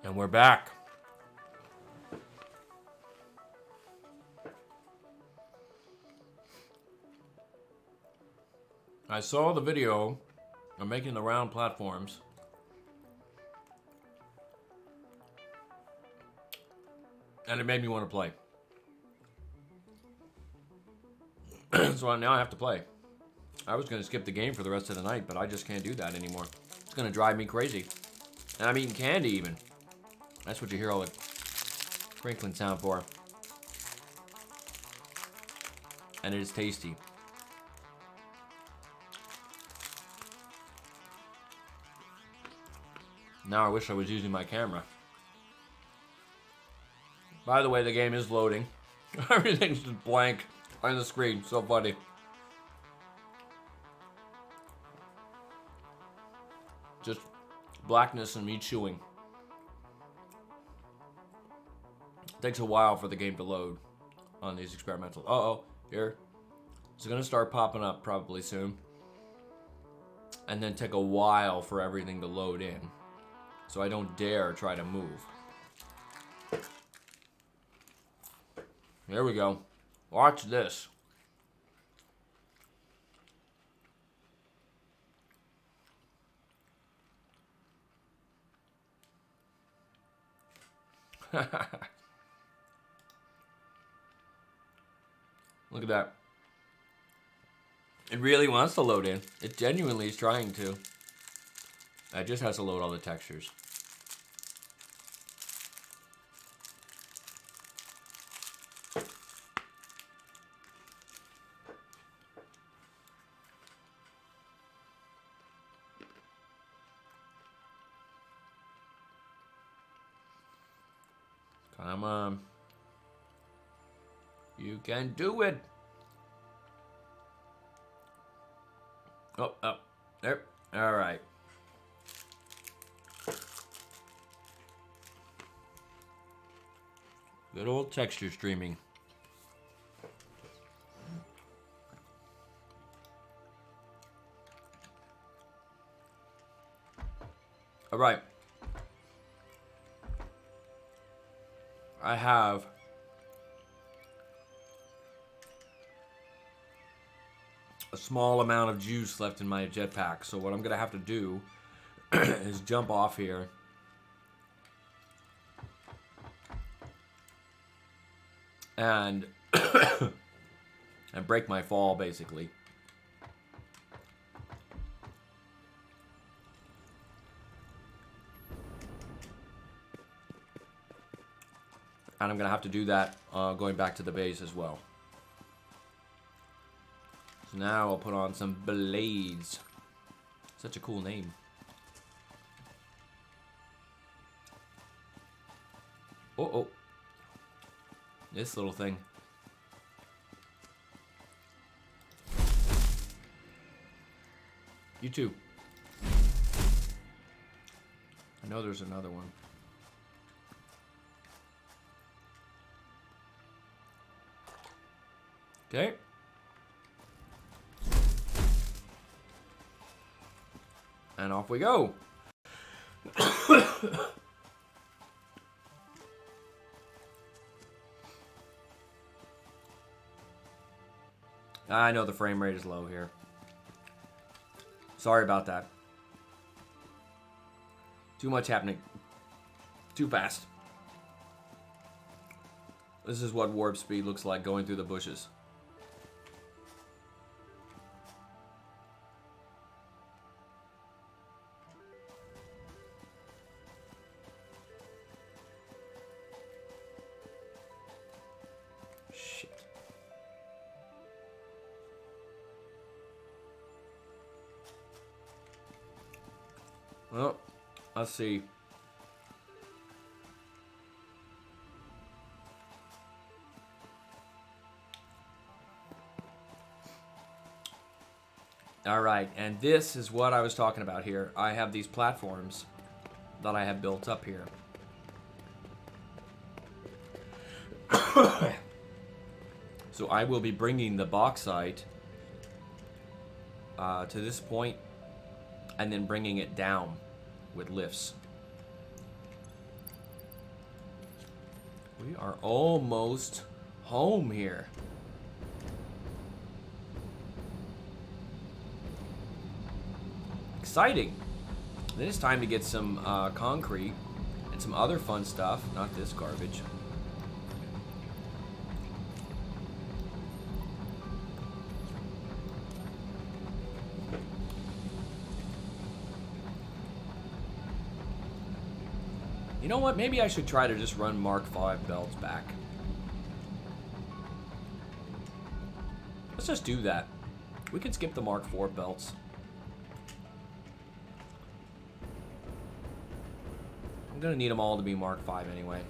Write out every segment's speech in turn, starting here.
And we're back. I saw the video of making the round platforms. And it made me want to play. So now I have to play. I was going to skip the game for the rest of the night, but I just can't do that anymore. It's going to drive me crazy. And I'm eating candy even. That's what you hear all the crinkling sound for. And it is tasty. Now I wish I was using my camera. By the way, the game is loading. Everything's just blank on the screen. So funny. Just blackness and me chewing. It takes a while for the game to load on these experimentals. Uh-oh, here. It's gonna start popping up probably soon. And then take a while for everything to load in. So I don't dare try to move. There we go. Watch this. Look at that. It really wants to load in. It genuinely is trying to. It just has to load all the textures. Come on. You can do it. Oh, up. There. All right. Good old texture streaming. All right. I have a small amount of juice left in my jetpack, so what I'm gonna have to do is jump off here and and break my fall basically. And I'm gonna have to do that going back to the base as well. So now I'll put on some blades. Such a cool name. Oh. This little thing. You too. I know there's another one. Okay. And off we go. I know the frame rate is low here. Sorry about that. Too much happening. Too fast. This is what warp speed looks like going through the bushes. Shit. Well, let's see. All right, and this is what I was talking about here. I have these platforms that I have built up here. So I will be bringing the bauxite to this point and then bringing it down with lifts. We are almost home here. Exciting. Then it's time to get some concrete and some other fun stuff. Not this garbage. You know what? Maybe I should try to just run Mark V belts back. Let's just do that. We can skip the Mark IV belts. I'm gonna need them all to be Mark V anyway.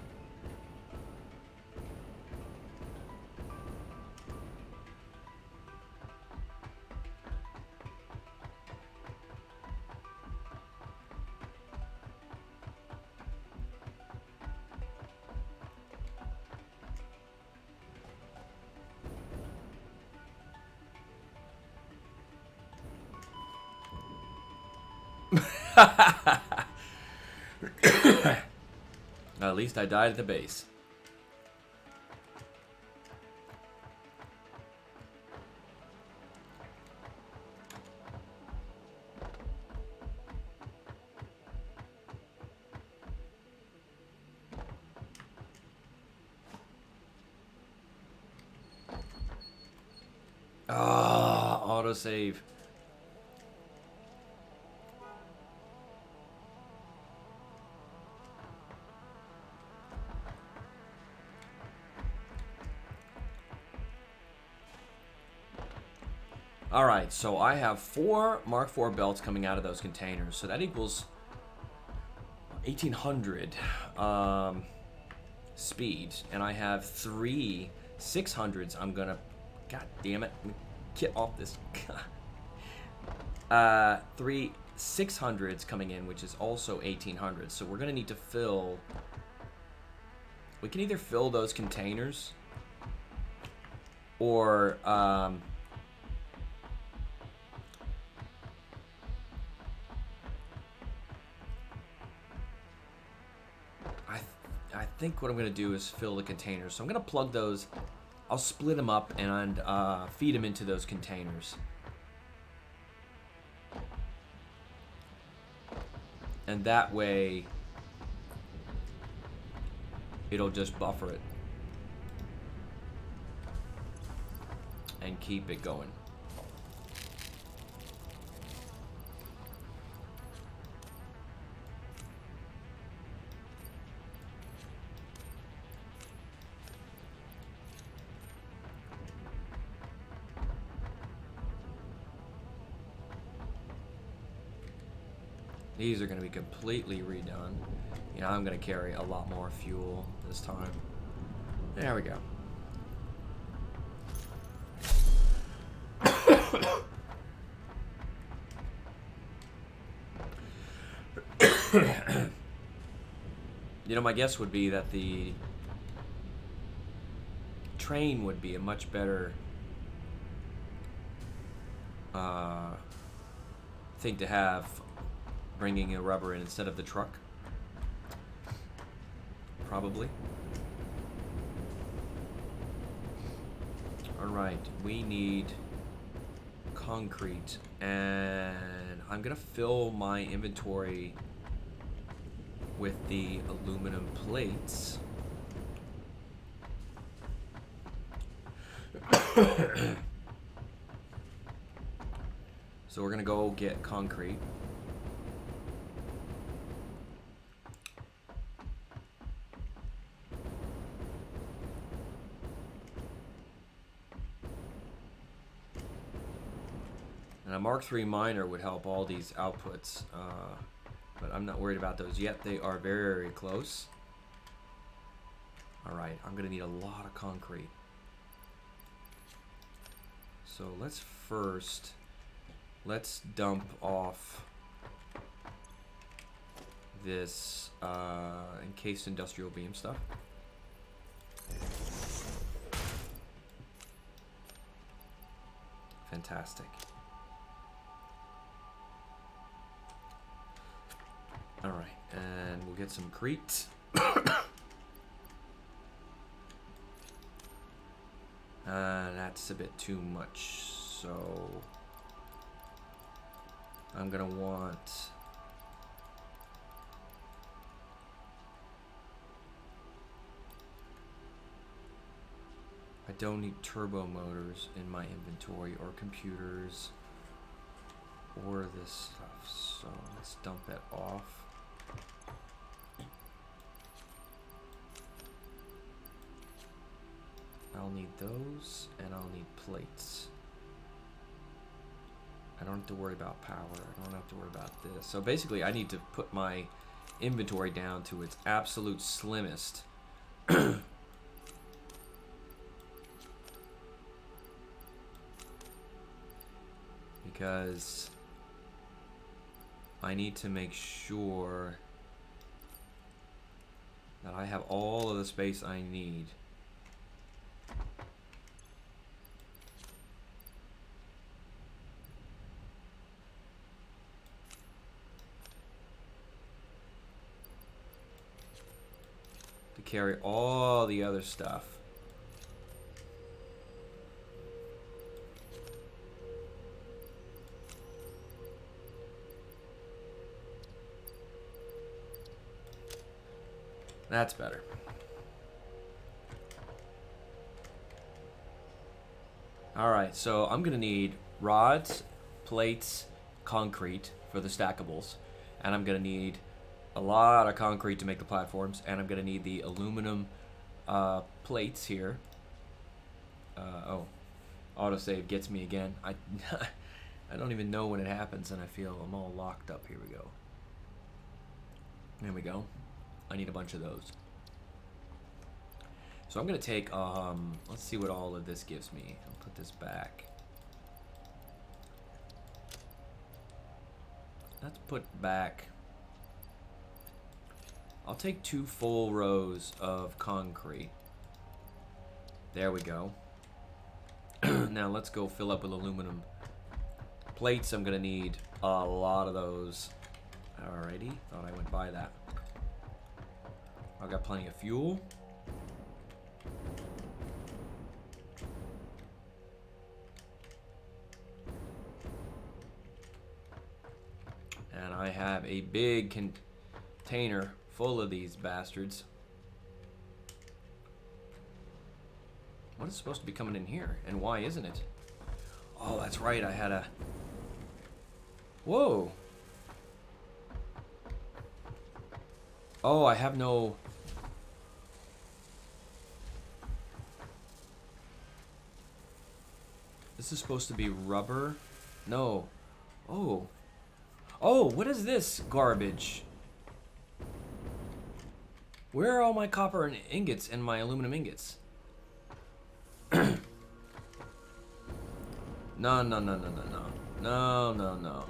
At least I died at the base. Ah, autosave. Alright, so I have 4 Mark IV belts coming out of those containers. So that equals 1,800 speed. And I have 3 600s. I'm gonna... God damn it. Get off this. 3 600s coming in, which is also 1,800. So we're gonna need to fill... We can either fill those containers or... I think what I'm going to do is fill the containers. So I'm going to plug those. I'll split them up and feed them into those containers. And that way, it'll just buffer it. And keep it going. These are going to be completely redone. You know, I'm going to carry a lot more fuel this time. There we go. You know, my guess would be that the train would be a much better thing to have, bringing a rubber in instead of the truck. Probably. Alright, we need concrete, and I'm gonna fill my inventory with the aluminum plates. So we're gonna go get concrete. And a Mark III miner would help all these outputs, but I'm not worried about those yet. They are very, very close. All right, I'm gonna need a lot of concrete. So let's dump off this encased industrial beam stuff. Fantastic. All right, and we'll get some crete. That's a bit too much, so I'm gonna want... I don't need turbo motors in my inventory or computers or this stuff, so let's dump it off. I'll need those, and I'll need plates. I don't have to worry about power. I don't have to worry about this. So basically, I need to put my inventory down to its absolute slimmest. Because I need to make sure that I have all of the space I need. To carry all the other stuff. That's better. Alright, so I'm going to need rods, plates, concrete for the stackables. And I'm going to need a lot of concrete to make the platforms. And I'm going to need the aluminum plates here. Oh, autosave gets me again. I don't even know when it happens, and I feel I'm all locked up. Here we go. There we go. I need a bunch of those. So I'm going to take, let's see what all of this gives me. I'll put this back. Let's put back, I'll take 2 full rows of concrete. There we go. Now let's go fill up with aluminum plates. I'm going to need a lot of those. Alrighty, thought I went by that. I've got plenty of fuel. And I have a big container full of these bastards. What is supposed to be coming in here? And why isn't it? Oh, that's right, I had a... Whoa! Oh, I have no... This is supposed to be rubber? No. Oh. Oh, what is this garbage? Where are all my copper and ingots and my aluminum ingots? No, no, no, no, no, no. No, no, no.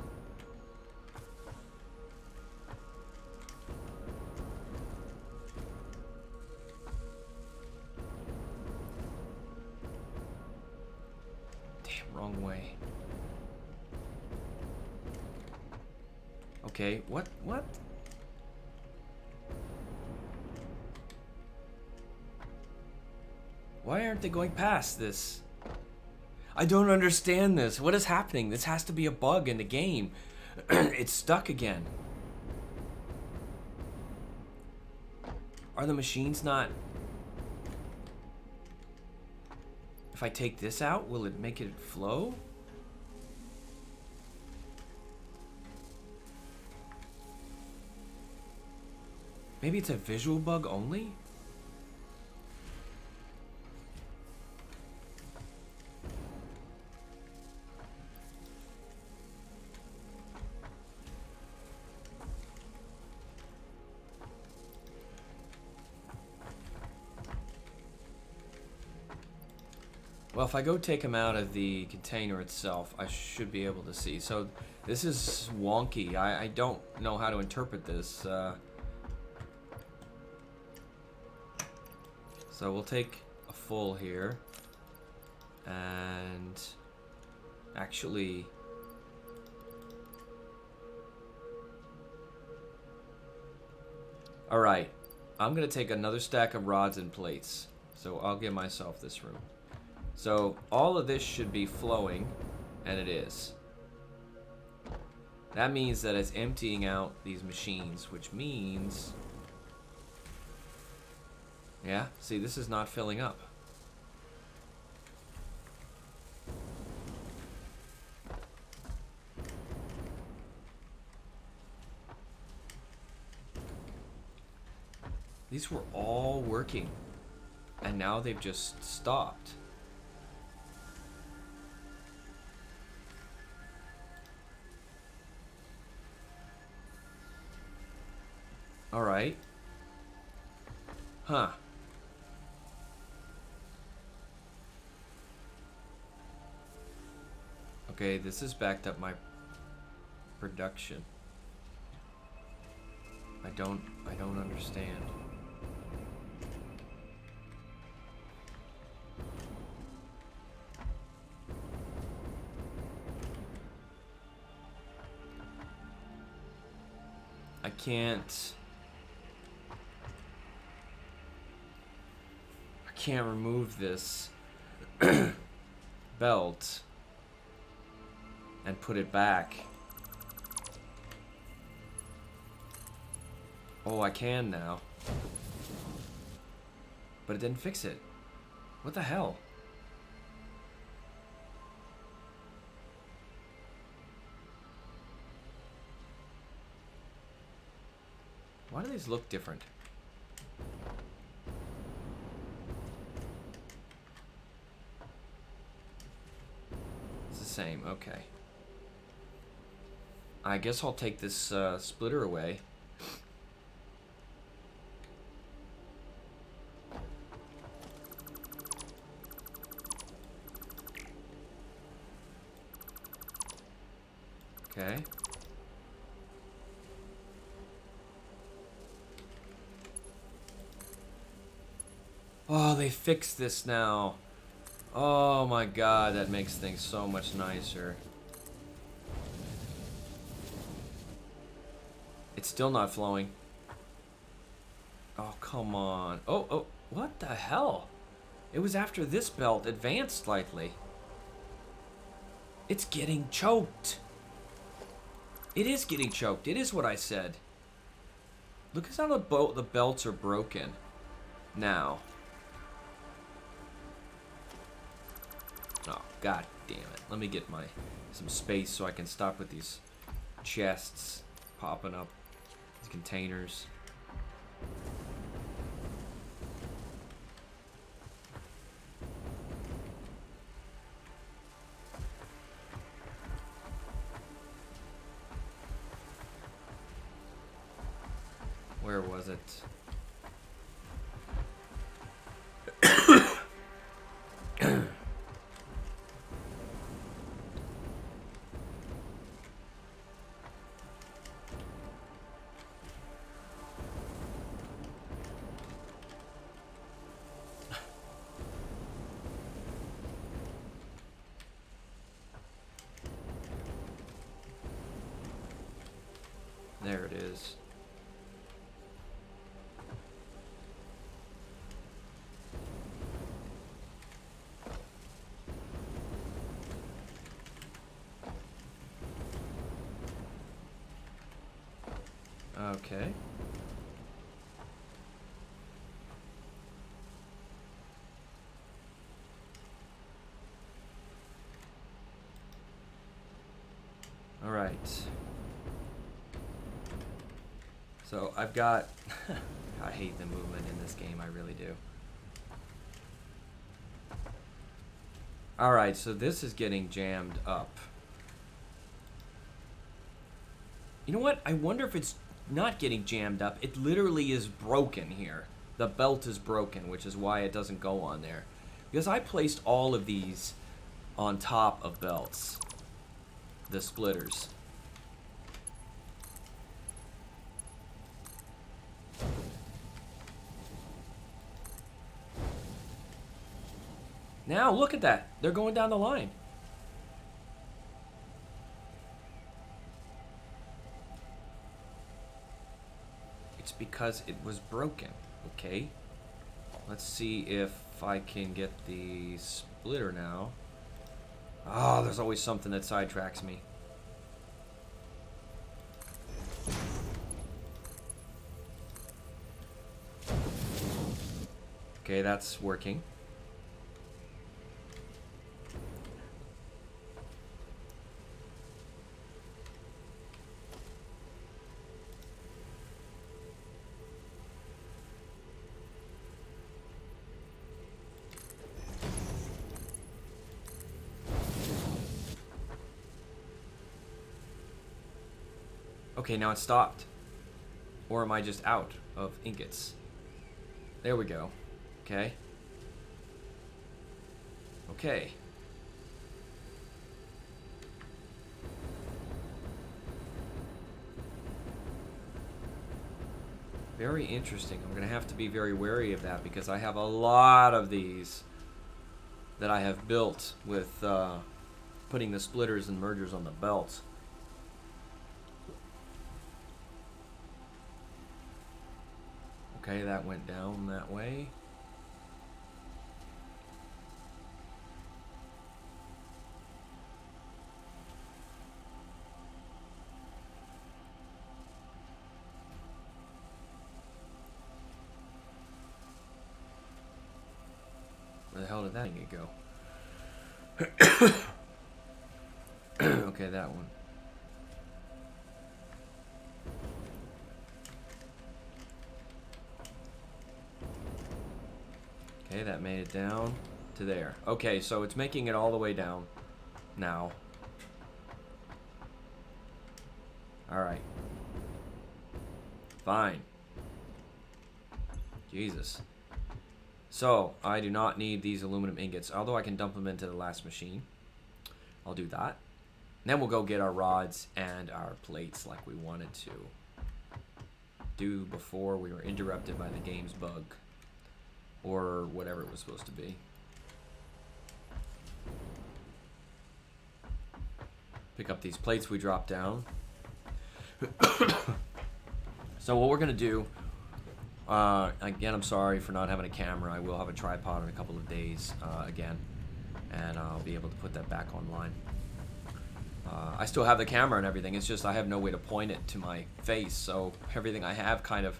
Wrong way. Okay, what? Why aren't they going past this? I don't understand this. What is happening? This has to be a bug in the game. It's stuck again. Are the machines not... If I take this out, will it make it flow? Maybe it's a visual bug only? Well, if I go take them out of the container itself, I should be able to see. So this is wonky. I don't know how to interpret this. So we'll take a full here. And actually... Alright, I'm going to take another stack of rods and plates. So I'll give myself this room. So all of this should be flowing, and it is. That means that it's emptying out these machines, which means... Yeah, see, this is not filling up. These were all working, and now they've just stopped. All right. Huh. Okay, this has backed up my production. I don't understand. I can't remove this belt and put it back. Oh, I can now. But it didn't fix it. What the hell? Why do these look different? It's the same, okay. I guess I'll take this splitter away. Okay. Oh, they fixed this now. Oh my god, that makes things so much nicer. It's still not flowing. Oh, come on. Oh, what the hell? It was after this belt advanced slightly. It's getting choked. It is getting choked. It is what I said. Look at how the belts are broken now. Oh, god damn it. Let me get some space so I can stop with these chests popping up. These containers. Where was it? There it is. Okay. All right. So I've got... I hate the movement in this game, I really do. Alright, so this is getting jammed up. You know what? I wonder if it's not getting jammed up. It literally is broken here. The belt is broken, which is why it doesn't go on there. Because I placed all of these on top of belts. The splitters. Now, look at that. They're going down the line. It's because it was broken, okay? Let's see if I can get the splitter now. Ah, there's always something that sidetracks me. Okay, that's working. Okay, now it stopped. Or am I just out of ingots? There we go. Okay. Okay. Very interesting. I'm going to have to be very wary of that because I have a lot of these that I have built with putting the splitters and mergers on the belt. Okay, that went down that way. Where the hell did that thing go? Okay, that one. Okay, that made it down to there. Okay, so it's making it all the way down now. Alright. Fine. Jesus. So, I do not need these aluminum ingots, although I can dump them into the last machine. I'll do that. And then we'll go get our rods and our plates like we wanted to do before we were interrupted by the game's bug. Or whatever it was supposed to be. Pick up these plates we dropped down. So what we're going to do, again, I'm sorry for not having a camera. I will have a tripod in a couple of days again. And I'll be able to put that back online. I still have the camera and everything. It's just I have no way to point it to my face. So everything I have kind of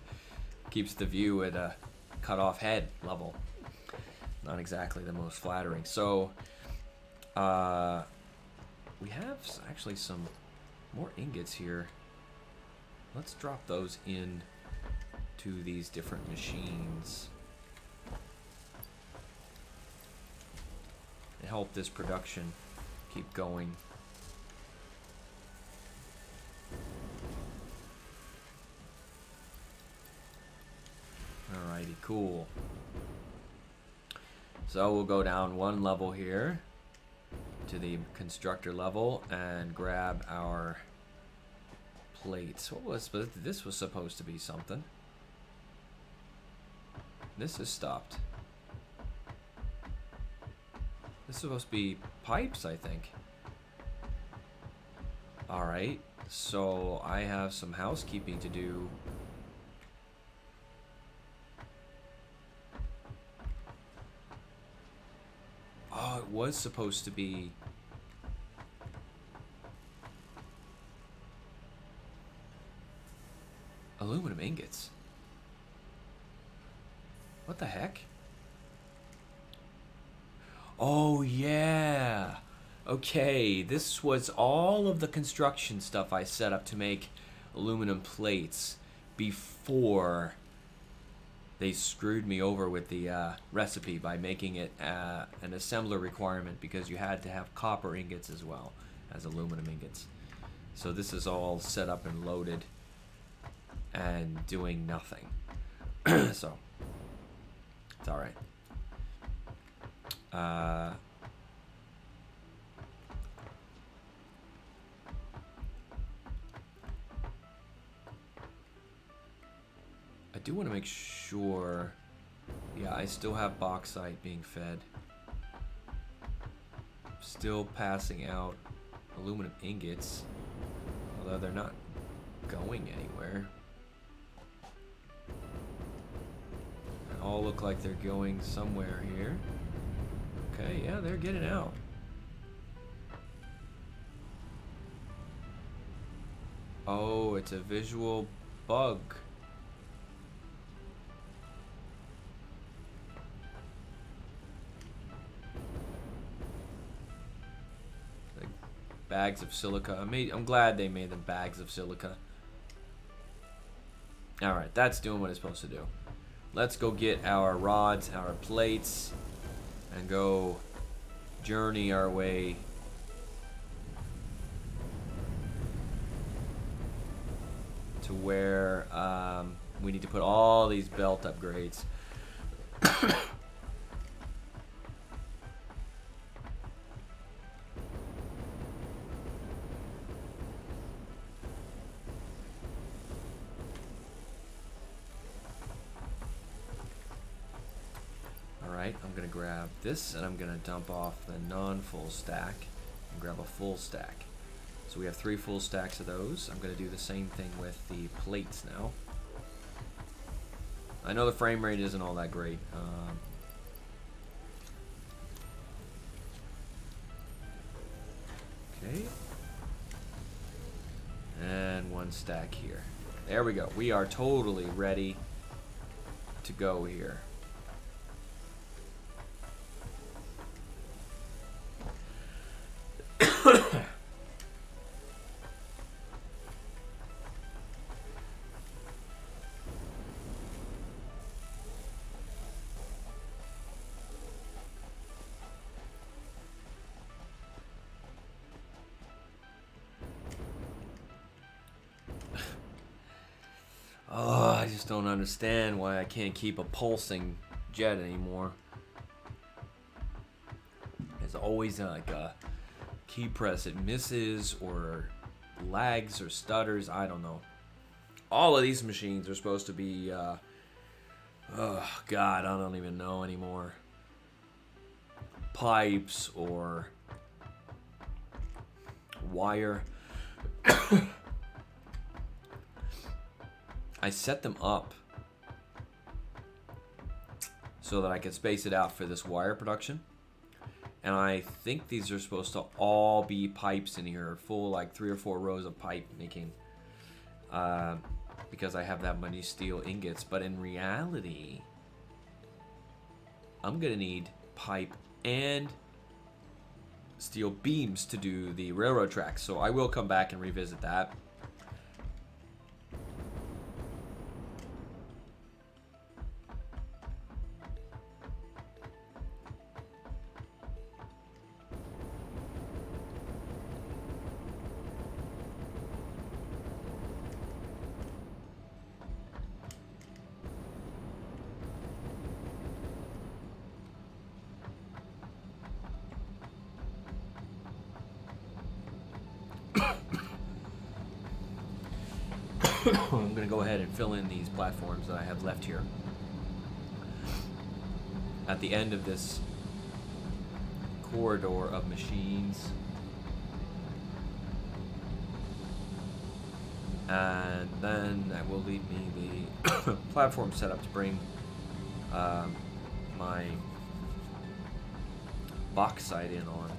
keeps the view at a cut off head level. Not exactly the most flattering. So we have actually some more ingots here. Let's drop those in to these different machines and help this production keep going. Alrighty, cool. So we'll go down one level here to the constructor level and grab our plates. This was supposed to be something. This is stopped. This is supposed to be pipes, I think. Alright, so I have some housekeeping to do. Oh, it was supposed to be... aluminum ingots. What the heck? Oh, yeah. Okay, this was all of the construction stuff I set up to make aluminum plates before they screwed me over with the recipe by making it an assembler requirement because you had to have copper ingots as well as aluminum ingots. So this is all set up and loaded and doing nothing. So it's all right. I do want to make sure, yeah, I still have bauxite being fed. Still passing out aluminum ingots, although they're not going anywhere. They all look like they're going somewhere here. Okay, yeah, they're getting out. Oh, it's a visual bug. Like bags of silica. I'm glad they made them bags of silica. Alright, that's doing what it's supposed to do. Let's go get our rods, our plates, and go journey our way to where we need to put all these belt upgrades. Alright, I'm going to grab this and I'm going to dump off the non-full stack and grab a full stack. So we have 3 full stacks of those. I'm going to do the same thing with the plates now. I know the frame rate isn't all that great. Okay. And 1 stack here. There we go. We are totally ready to go here. Oh, I just don't understand why I can't keep a pulsing jet anymore. It's always like a key press, it misses or lags or stutters, I don't know. All of these machines are supposed to be, oh god, I don't even know anymore. Pipes or wire. I set them up so that I could space it out for this wire production. And I think these are supposed to all be pipes in here, full like 3 or 4 rows of pipe making. Because I have that many steel ingots. But in reality, I'm going to need pipe and steel beams to do the railroad tracks. So I will come back and revisit that. I'm going to go ahead and fill in these platforms that I have left here. At the end of this corridor of machines. And then that will leave me the platform set up to bring my bauxite in on.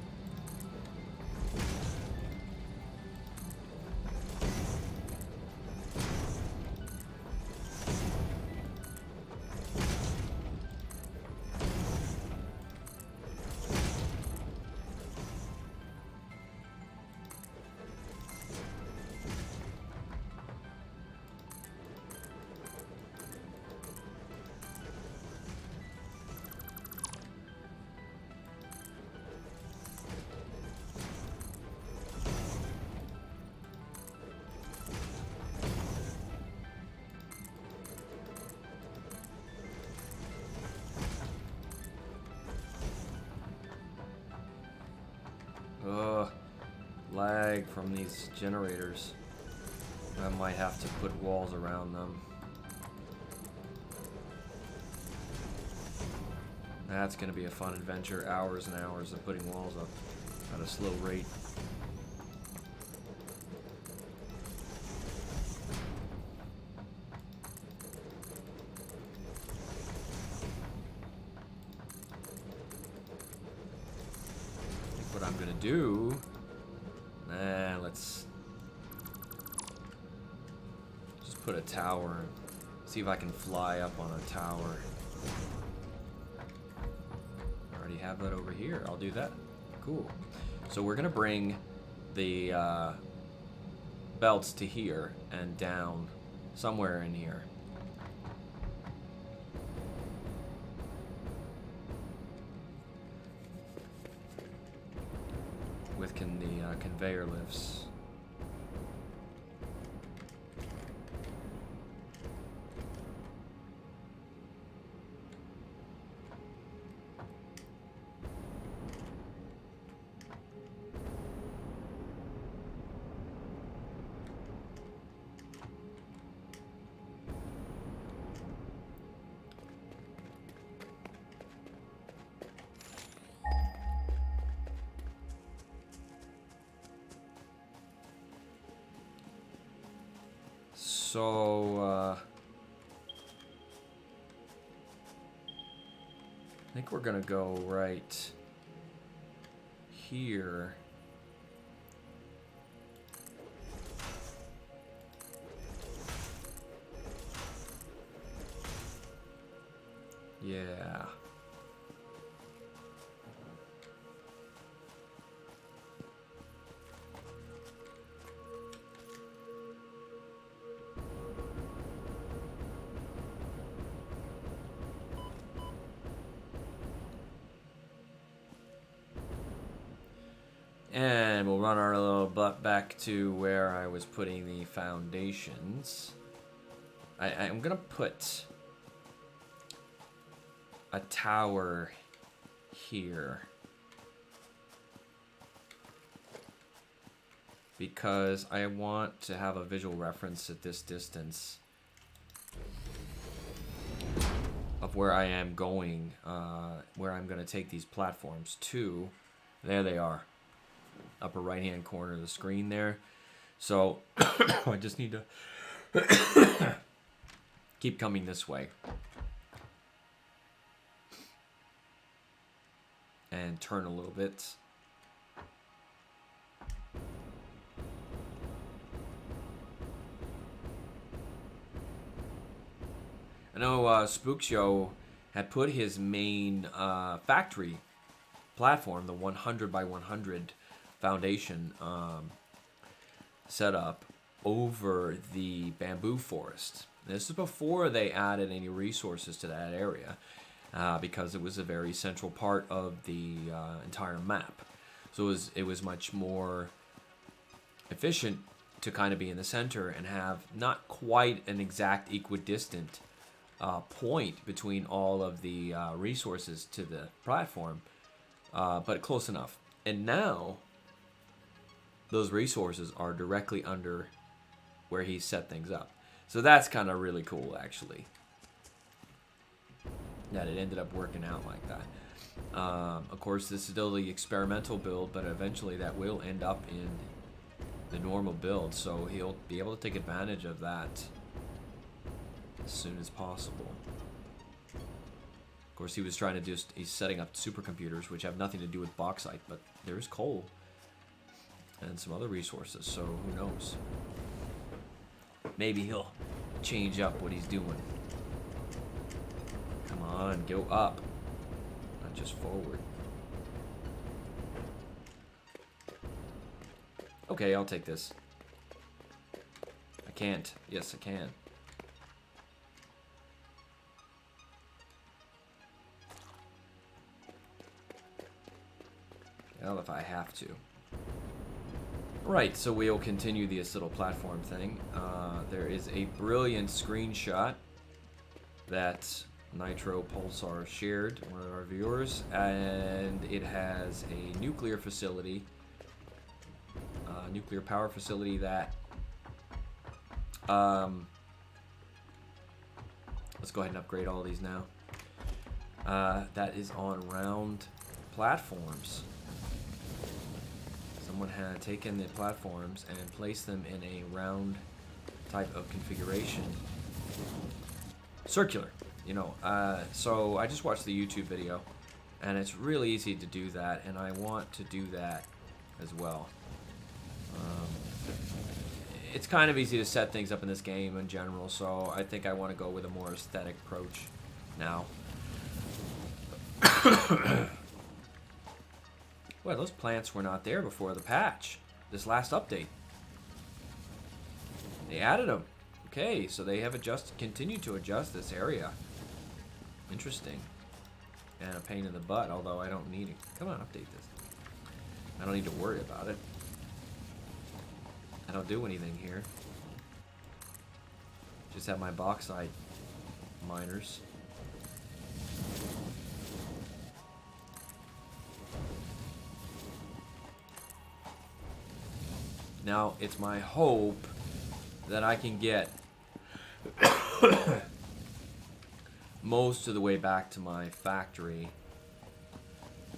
Lag from these generators. I might have to put walls around them. That's going to be a fun adventure. Hours and hours of putting walls up at a slow rate. I'm gonna do... let's just put a tower. See if I can fly up on a tower. I already have that over here. I'll do that. Cool. So we're gonna bring the belts to here and down somewhere in here. With the conveyor lifts. So, I think we're gonna go right here. Yeah. And we'll run our little butt back to where I was putting the foundations. I'm gonna put a tower here. Because I want to have a visual reference at this distance of where I am going, where I'm gonna take these platforms to. There they are. Upper right hand corner of the screen there. So I just need to keep coming this way and turn a little bit. I know Spook Show had put his main factory platform, the 100 by 100 foundation setup, over the bamboo forest. This is before they added any resources to that area, because it was a very central part of the entire map. So it was much more efficient to kind of be in the center and have not quite an exact equidistant point between all of the resources to the platform, but close enough. And now those resources are directly under where he set things up. So that's kind of really cool, actually, that it ended up working out like that. Of course, this is still the experimental build, but eventually that will end up in the normal build, so he'll be able to take advantage of that as soon as possible. Of course, he was trying to he's setting up supercomputers, which have nothing to do with bauxite, but there is coal and some other resources, so who knows? Maybe he'll change up what he's doing. Come on, go up, not just forward. Okay, I'll take this. I can't. Yes, I can. Well, if I have to. Right, so we'll continue this little platform thing. There is a brilliant screenshot that Nitro Pulsar shared, one of our viewers, and it has a nuclear facility, nuclear power facility that, let's go ahead and upgrade all these now, that is on round platforms. Someone had taken the platforms and placed them in a round type of configuration. Circular, you know. So I just watched the YouTube video And it's really easy to do that, and I want to do that as well. It's kind of easy to set things up in this game in general, so I think I want to go with a more aesthetic approach now. Well, those plants were not there before the patch, this last update. They added them. Okay, so they have continued to adjust this area. Interesting. And a pain in the butt, although I don't need it. Come on, update this. I don't need to worry about it. I don't do anything here. Just have my bauxite miners. Now, it's my hope that I can get most of the way back to my factory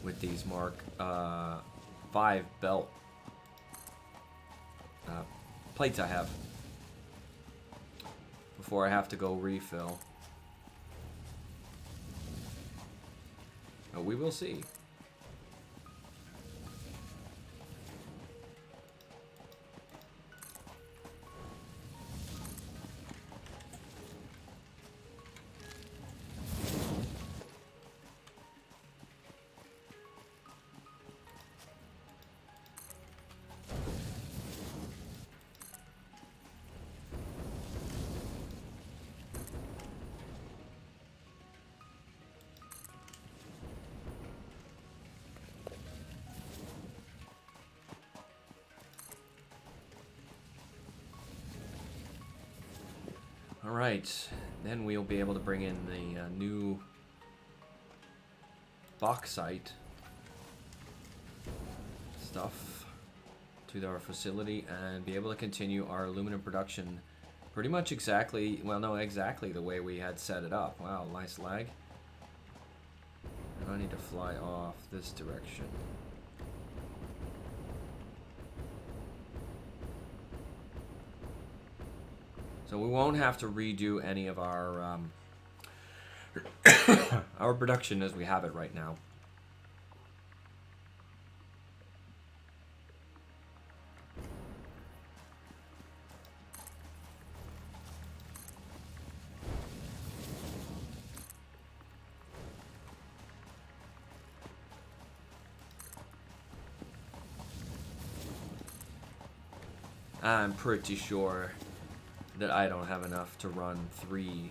with these Mark 5 belt plates I have before I have to go refill. But we will see. Alright, then we'll be able to bring in the new bauxite stuff to our facility and be able to continue our aluminum production pretty much exactly, well, no, exactly the way we had set it up. Wow, nice lag. And I need to fly off this direction. So we won't have to redo any of our our production as we have it right now. I'm pretty sure that I don't have enough to run 3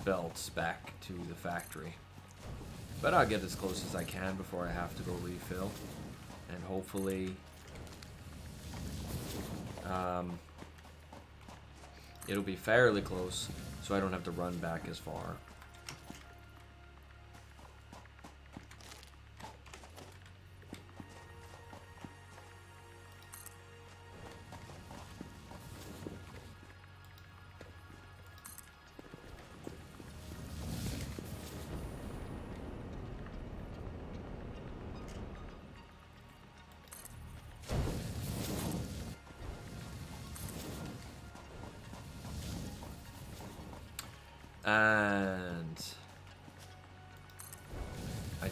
belts back to the factory. But I'll get as close as I can before I have to go refill. And hopefully it'll be fairly close so I don't have to run back as far. And I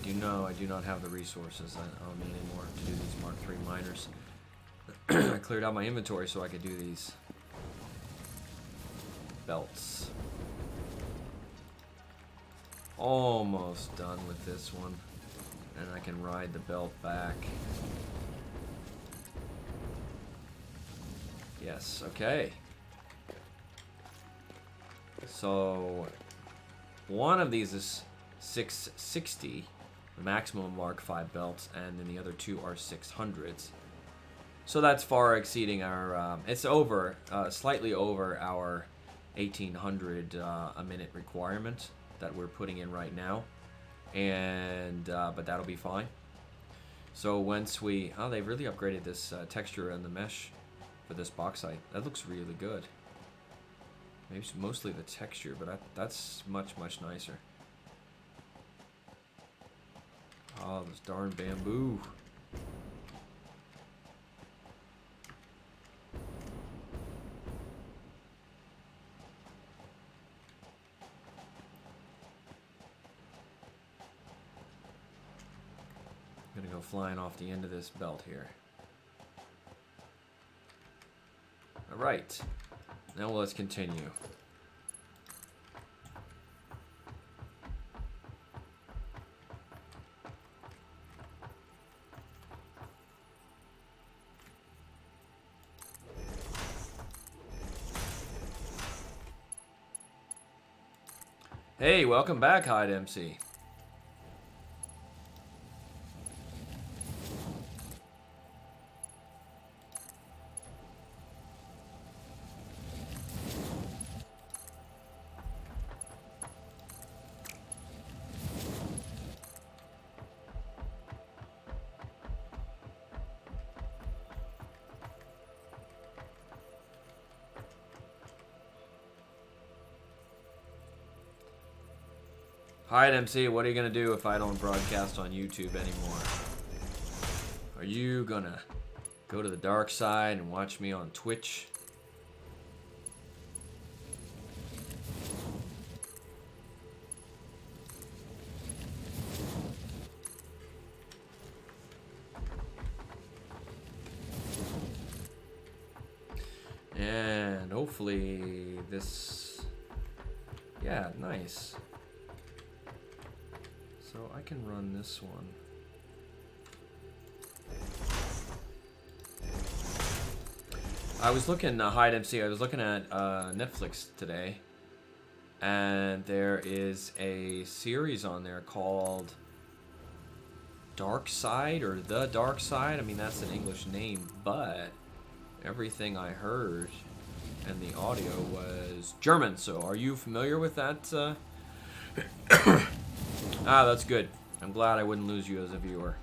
do not have the resources on me anymore to do these Mark III miners. I cleared out my inventory so I could do these belts. Almost done with this one. And I can ride the belt back. Yes, okay. So, one of these is 660, the maximum Mark 5 belts, and then the other 2 are 600s. So that's far exceeding our, it's over, slightly over our 1800 a minute requirement that we're putting in right now. And, but that'll be fine. So once we, oh, they've really upgraded this texture and the mesh for this bauxite. That looks really good. Maybe it's mostly the texture, but that's much, much nicer. Oh, this darn bamboo. go flying off the end of this belt here. Alright. Now let's continue. Hey, welcome back, Hyde MC. Hyde MC, what are you gonna do if I don't broadcast on YouTube anymore? Are you gonna go to the dark side and watch me on Twitch? And hopefully this... Yeah, nice. So I can run this one. I was looking, Hyde MC, I was looking at Netflix today, and there is a series on there called Dark Side, or The Dark Side. I mean, that's an English name, but everything I heard and the audio was German. So are you familiar with that? Ah, that's good. I'm glad I wouldn't lose you as a viewer.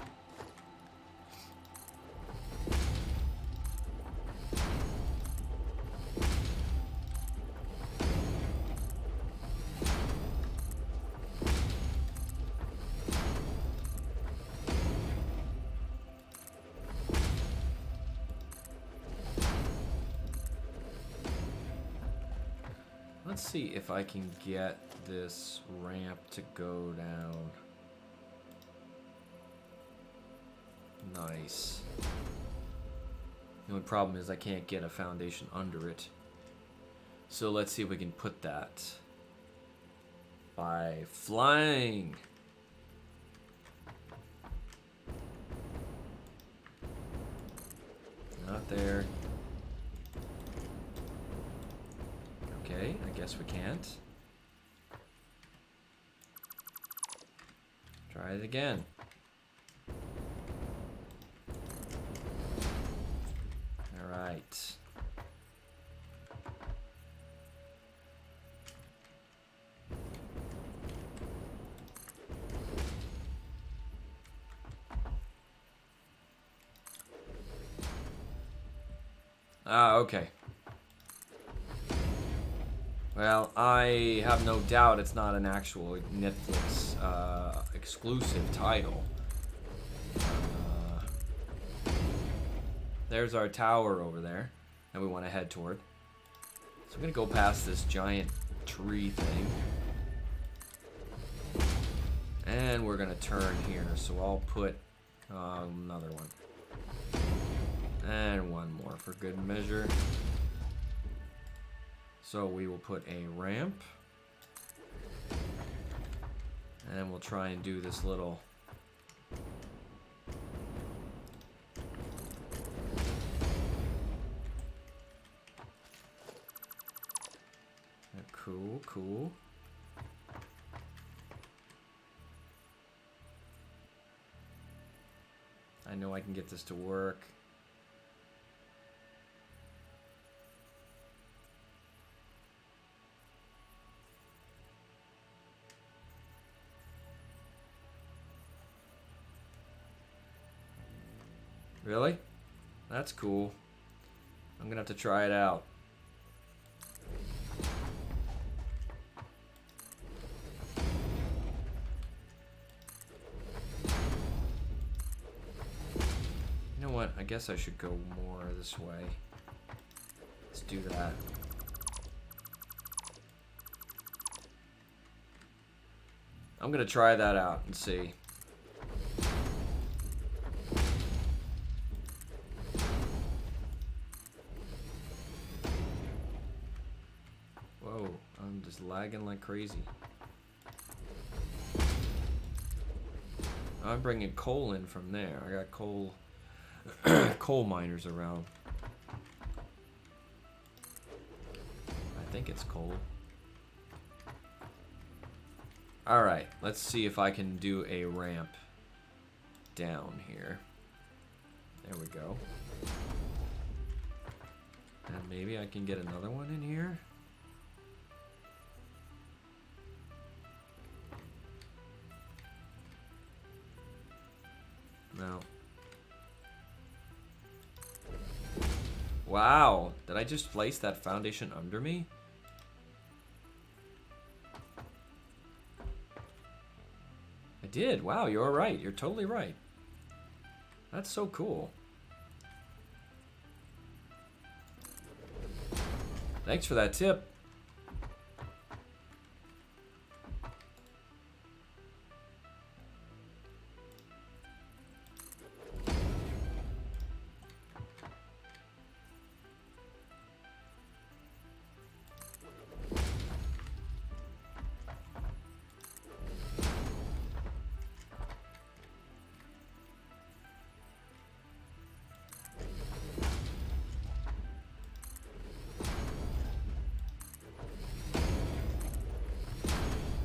Let's see if I can get this ramp to go down. Nice. The only problem is I can't get a foundation under it. So let's see if we can put that by flying. Not there. Okay, I guess we can't. Try it again. All right. Ah, okay. Well, I have no doubt it's not an actual Netflix exclusive title. There's our tower over there that we want to head toward. So I'm going to go past this giant tree thing. And we're going to turn here. So I'll put another one. And one more for good measure. So we will put a ramp. And we'll try and do this little... Cool, cool. I know I can get this to work. Really? That's cool. I'm gonna have to try it out. You know what? I guess I should go more this way. Let's do that. I'm gonna try that out and see. Whoa, I'm just lagging like crazy. I'm bringing coal in from there. I got coal, coal miners around. I think it's coal. Alright, let's see if I can do a ramp down here. There we go. And maybe I can get another one in here. No. Wow, did I just place that foundation under me? I did. Wow, you're right. You're totally right. That's so cool. Thanks for that tip.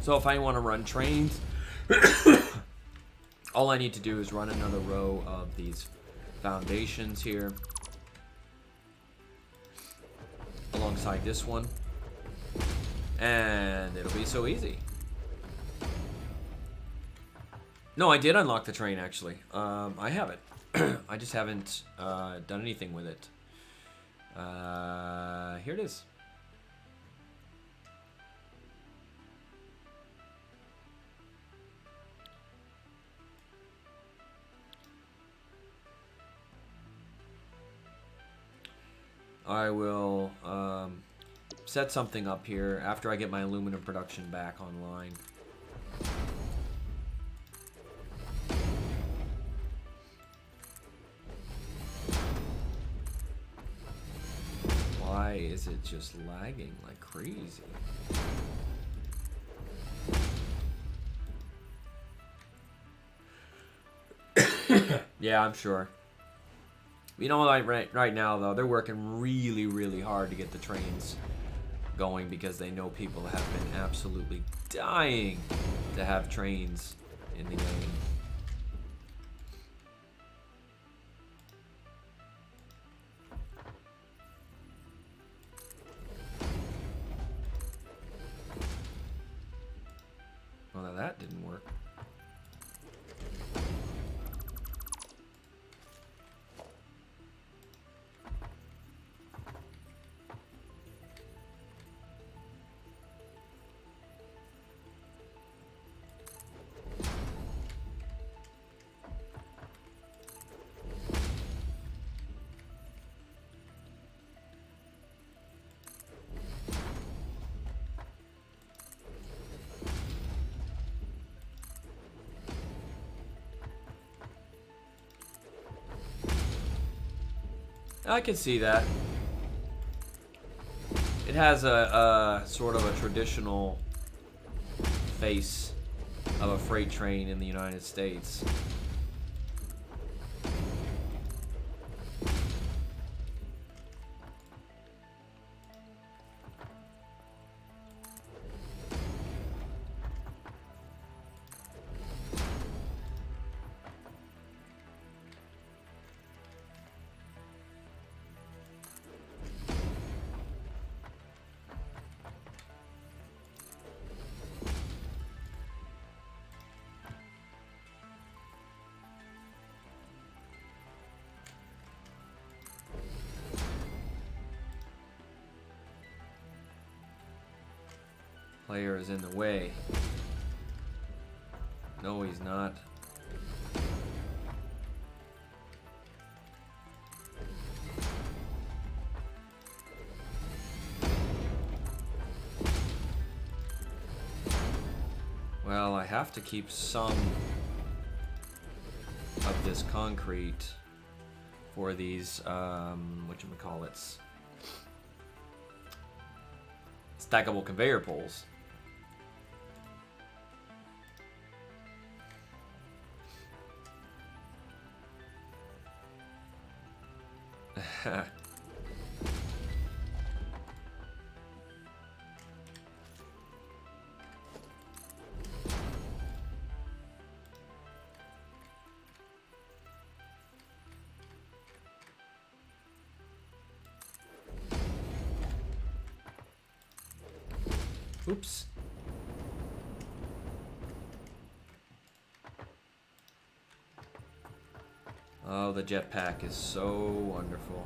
So if I want to run trains, all I need to do is run another row of these foundations here alongside this one, and it'll be so easy. No, I did unlock the train actually. I have it. I just haven't done anything with it. Here it is. I will set something up here after I get my aluminum production back online. Why is it just lagging like crazy? Yeah, I'm sure. You know, like right now though, they're working really, really hard to get the trains going because they know people have been absolutely dying to have trains in the game. Well, now that didn't work. I can see that. It has a sort of a traditional face of a freight train in the United States. Player is in the way. No, he's not. Well, I have to keep some of this concrete for these, whatchamacallits. stackable conveyor poles. Oops. Oh, the jetpack is so wonderful.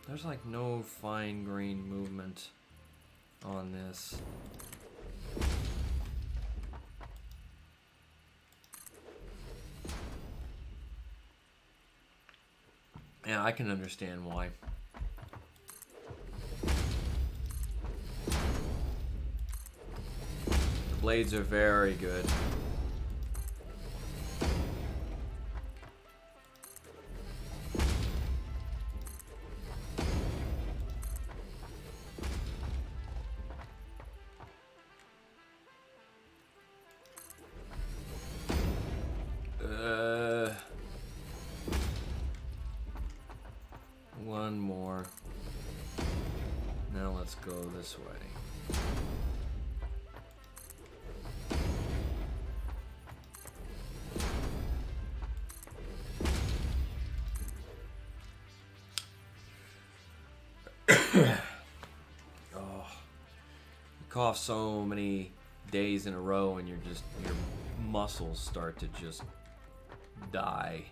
There's like no fine grained movement on this. Yeah, I can understand why. The blades are very good. One more. Now let's go this way. Oh, you cough so many days in a row and your muscles start to just die.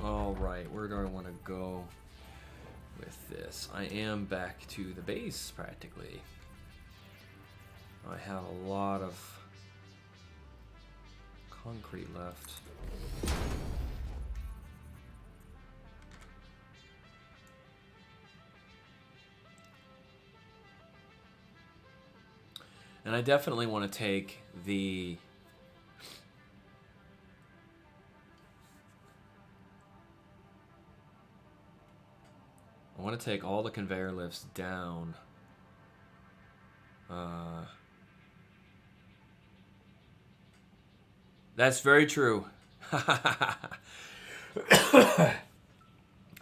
Alright, where do I want to go with this? I am back to the base, practically. I have a lot of concrete left. And I definitely want to take the... I want to take all the conveyor lifts down. That's very true.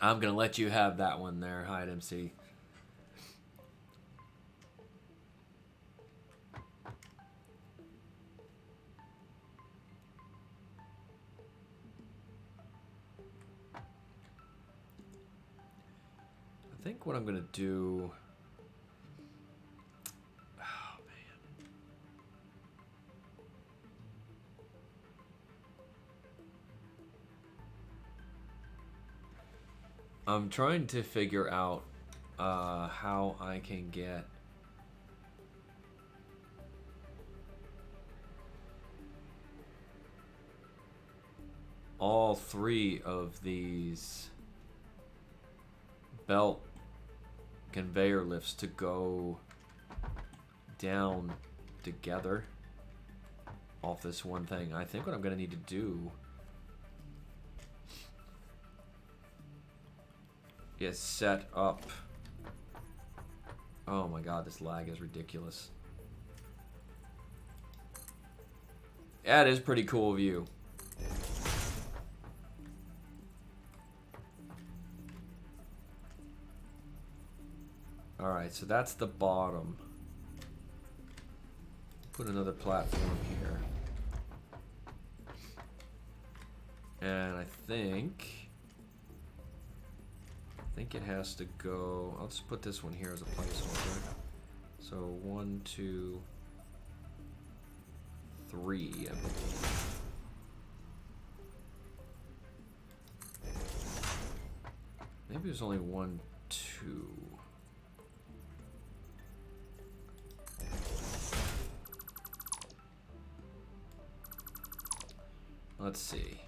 I'm going to let you have that one there, Hide MC. I think what I'm going to do... Oh, man. I'm trying to figure out how I can get... all 3 of these belt conveyor lifts to go down together off this one thing. I think what I'm going to need to do is set up... Oh my god, this lag is ridiculous. That is pretty cool view. Alright, so that's the bottom. Put another platform here. And I think it has to go... I'll just put this one here as a placeholder. So 1, 2, 3, I believe. Maybe there's only 1, 2. Let's see.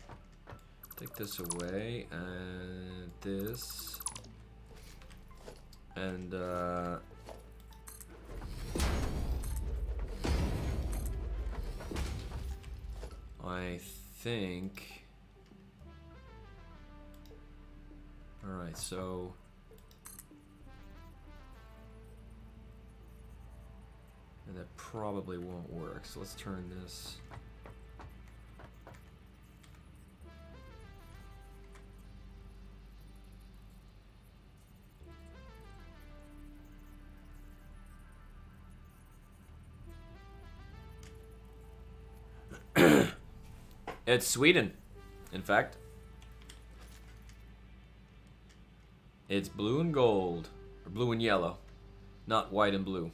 Take this away and this. And I think... Alright, so... And that probably won't work, so let's turn this... It's Sweden, in fact. It's blue and gold, or blue and yellow, not white and blue.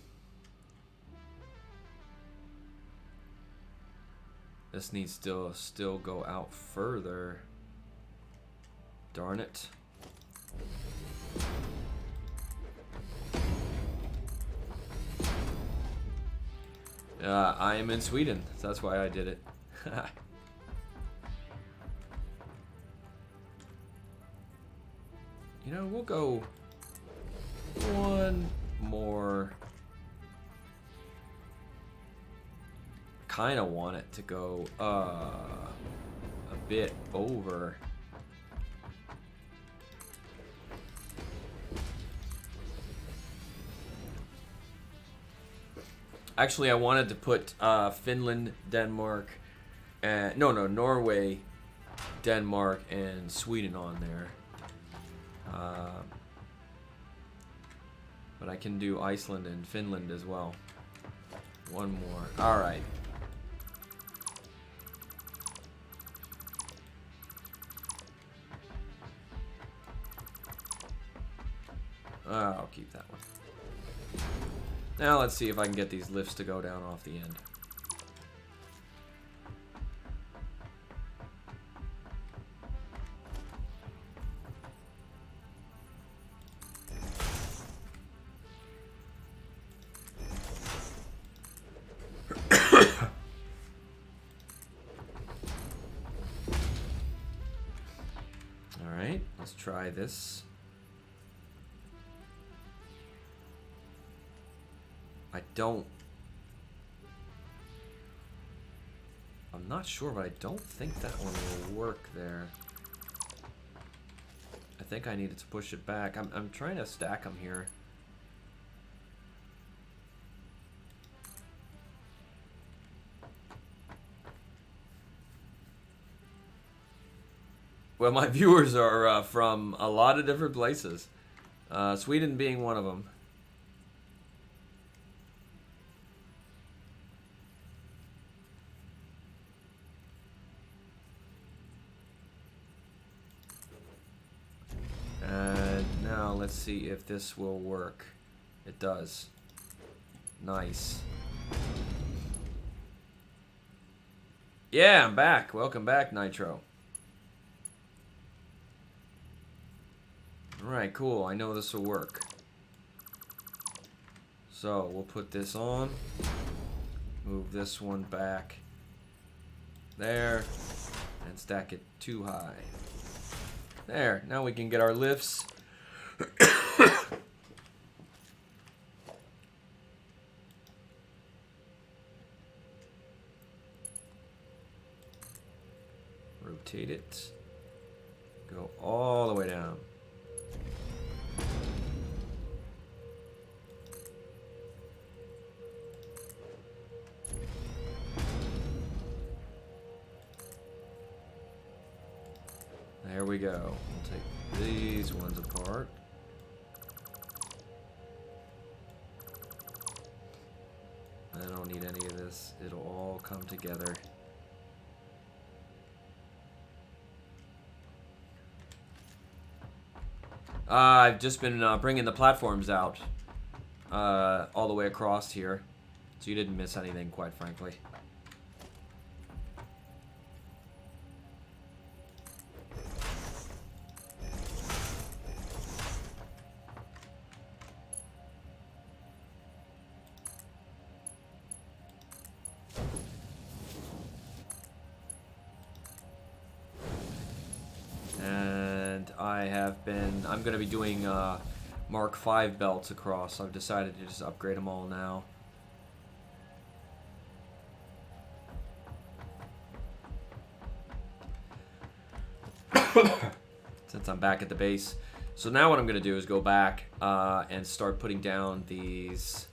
This needs to still go out further. Darn it. I am in Sweden, so that's why I did it. You know, we'll go one more. Kind of want it to go a bit over. Actually, I wanted to put Finland, Denmark, and Norway, Denmark, and Sweden on there. But I can do Iceland and Finland as well. One more. All right. I'll keep that one. Now let's see if I can get these lifts to go down off the end. Alright, let's try this. I'm not sure, but I don't think that one will work there. I think I needed to push it back. I'm trying to stack them here. Well, my viewers are from a lot of different places. Sweden being one of them. Now let's see if this will work. It does. Nice. Yeah, I'm back. Welcome back, Nitro. Alright, cool. I know this will work. So, we'll put this on. Move this one back. There. and stack it too high. There, now we can get our lifts. Rotate it. Go all the way down. There we go. We'll take these ones apart. I don't need any of this. It'll all come together. I've just been bringing the platforms out all the way across here, so you didn't miss anything, quite frankly. I'm going to be doing Mark V belts across. I've decided to just upgrade them all now. Since I'm back at the base. So now what I'm going to do is go back and start putting down these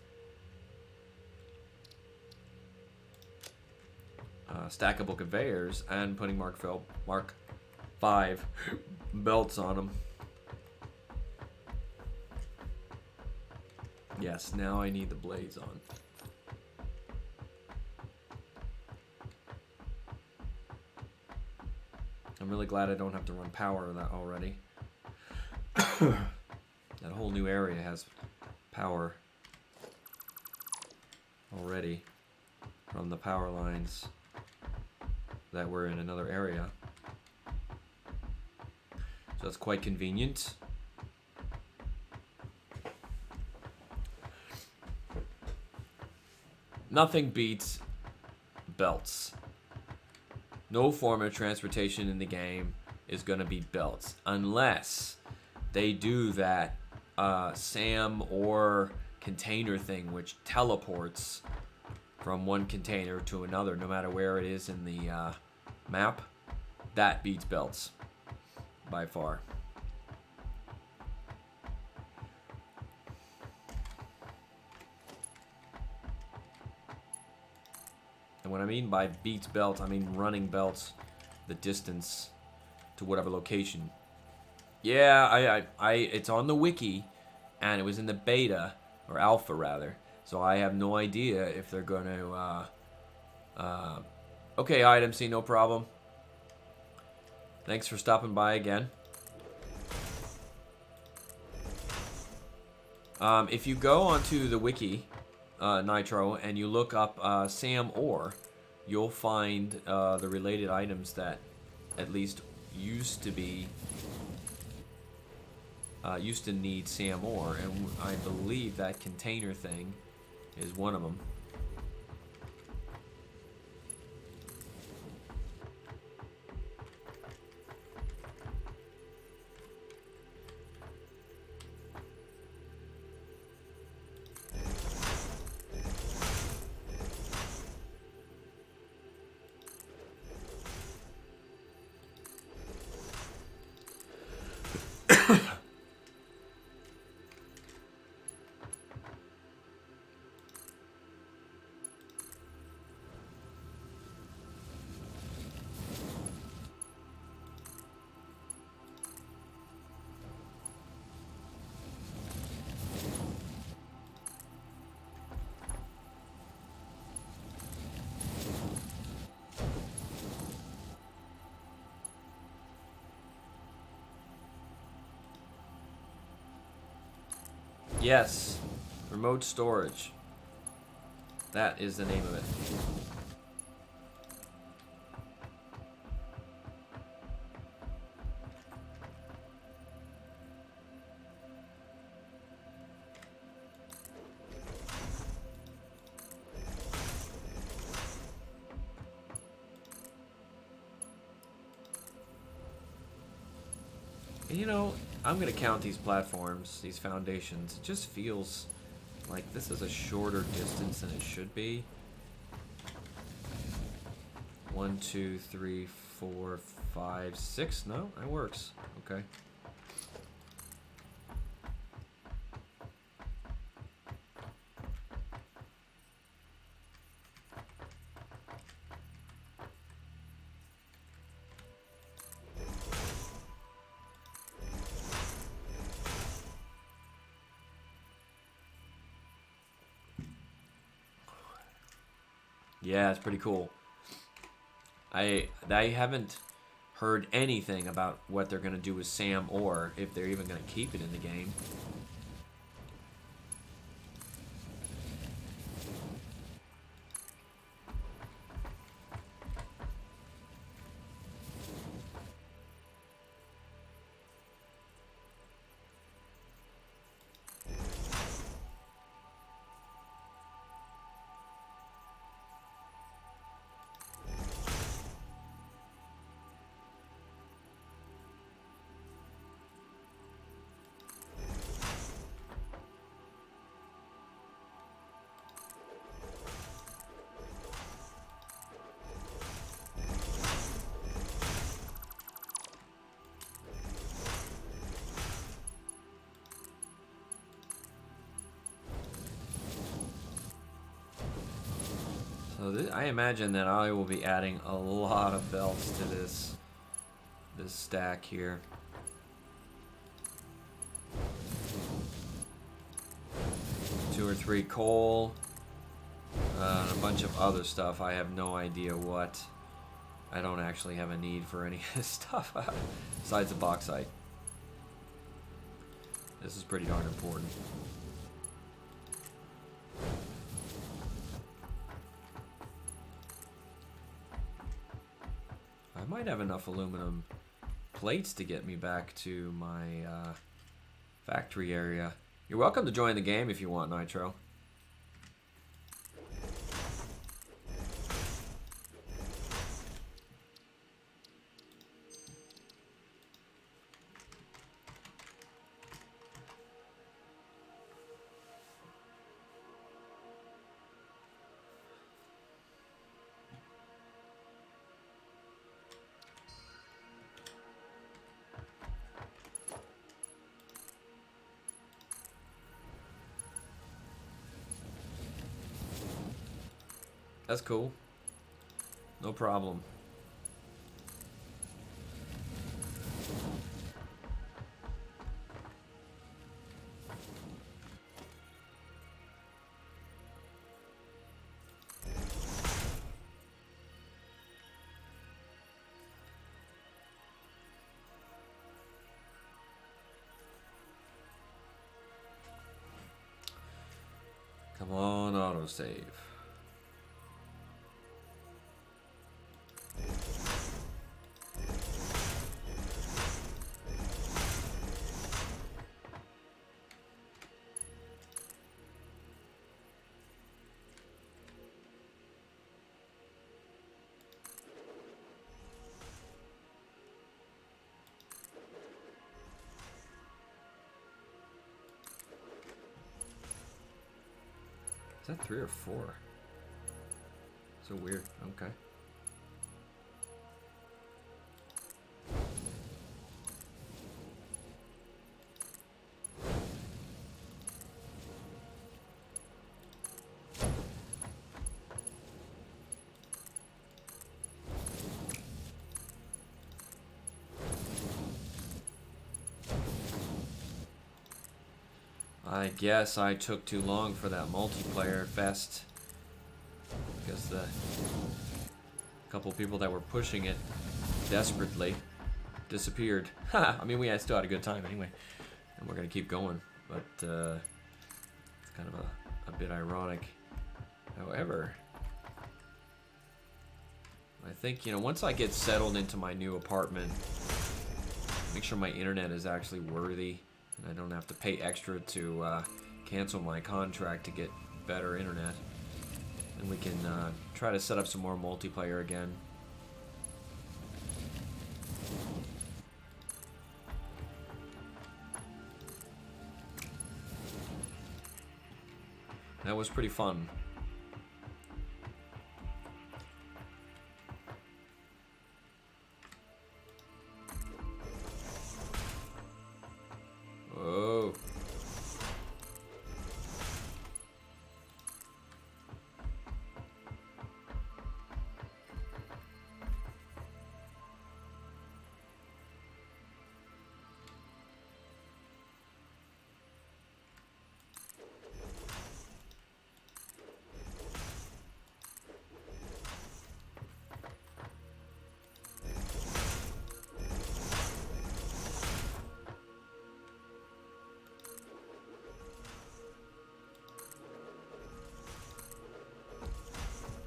stackable conveyors and putting Mark V belts on them. Yes, now I need the blades on. I'm really glad I don't have to run power that already. That whole new area has power already from the power lines that were in another area. So that's quite convenient. Nothing beats belts. No form of transportation in the game is going to beat belts unless they do that SAM or container thing which teleports from one container to another no matter where it is in the map. That beats belts by far. And what I mean by beats belts, I mean running belts the distance to whatever location. Yeah, it's on the wiki, and it was in the beta, or alpha rather, so I have no idea if they're going to... okay, item, see, no problem. Thanks for stopping by again. If you go onto the wiki... Nitro, and you look up SAM ore, you'll find the related items that at least used to need SAM ore, and I believe that container thing is one of them. Yes, remote storage. That is the name of it. And you know, I'm gonna count these platforms, these foundations. It just feels like this is a shorter distance than it should be. 1, 2, 3, 4, 5, 6. No, that works. Okay. Yeah, it's pretty cool. I haven't heard anything about what they're gonna do with Sam or if they're even gonna keep it in the game. So I imagine that I will be adding a lot of belts to this stack here. Two or three coal, and a bunch of other stuff. I have no idea what. I don't actually have a need for any of this stuff besides the bauxite. This is pretty darn important. I might have enough aluminum plates to get me back to my factory area. You're welcome to join the game if you want, Nitro. That's cool. No problem. Come on, autosave. Is that 3 or 4? So weird. Okay. I guess I took too long for that multiplayer fest because the couple people that were pushing it desperately disappeared. I mean, we still had a good time anyway, and we're gonna keep going, but it's kind of a bit ironic. However, I think, you know, once I get settled into my new apartment, make sure my internet is actually worthy and I don't have to pay extra to cancel my contract to get better internet, and we can try to set up some more multiplayer again. That was pretty fun. Oh.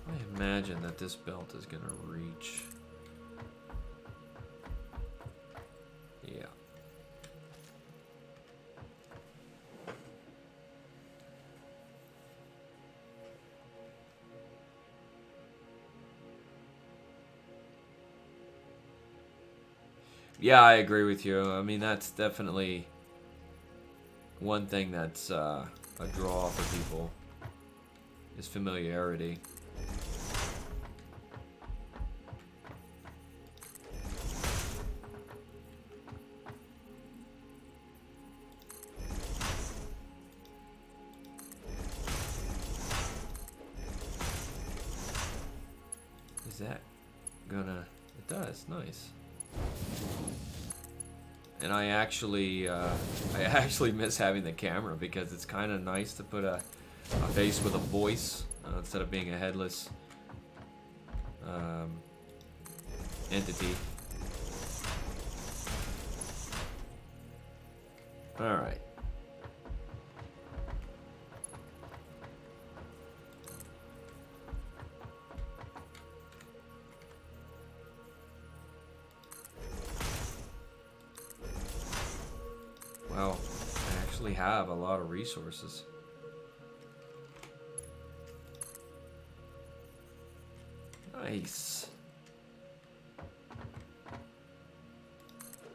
I imagine that this belt is gonna reach. Yeah. Yeah, I agree with you. I mean, that's definitely one thing that's a draw for people is familiarity. Is that gonna... It does, nice. And I actually miss having the camera because it's kind of nice to put a face with a voice instead of being a headless entity. All right. Well, I actually have a lot of resources. Nice.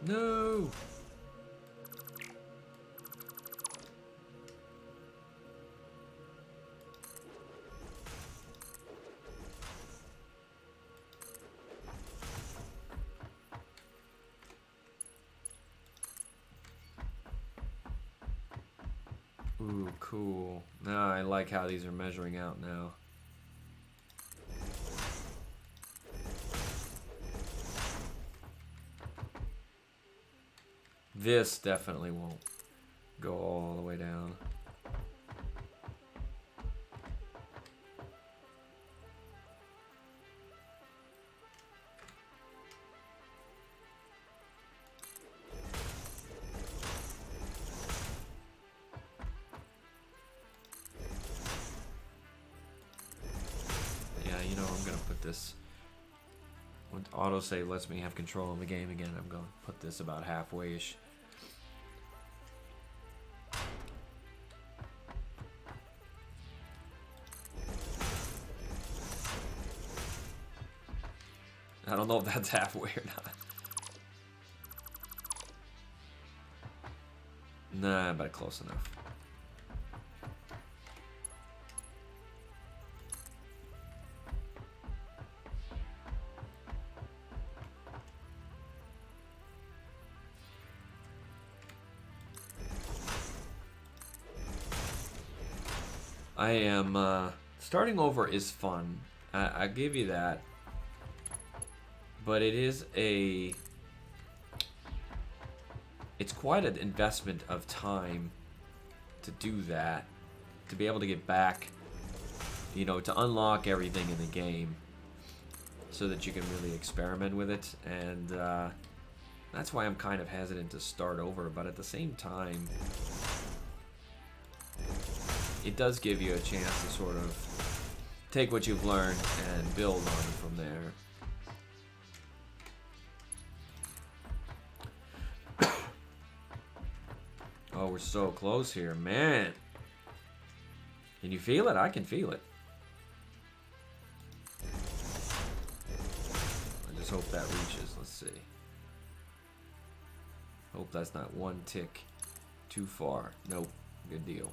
No. Ooh, cool. Now I like how these are measuring out now. This definitely won't go all the way down. Yeah, you know, I'm gonna put this... When autosave lets me have control of the game again, I'm gonna put this about halfway-ish. I don't know if that's halfway or not. Nah, but close enough. I am, starting over is fun. I give you that. But it is it's quite an investment of time to do that. To be able to get back, you know, to unlock everything in the game. So that you can really experiment with it. And that's why I'm kind of hesitant to start over. But at the same time, it does give you a chance to sort of take what you've learned and build on it from there. Oh, we're so close here, man. Can you feel it? I can feel it. I just hope that reaches. Let's see. Hope that's not one tick too far. Nope. Good deal.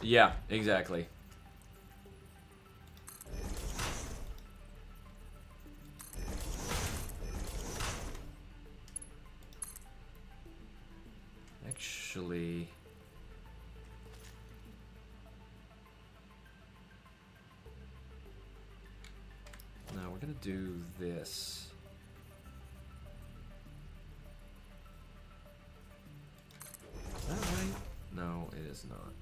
Yeah, exactly. Actually, no, we're gonna do this. Is that right? No, it is not.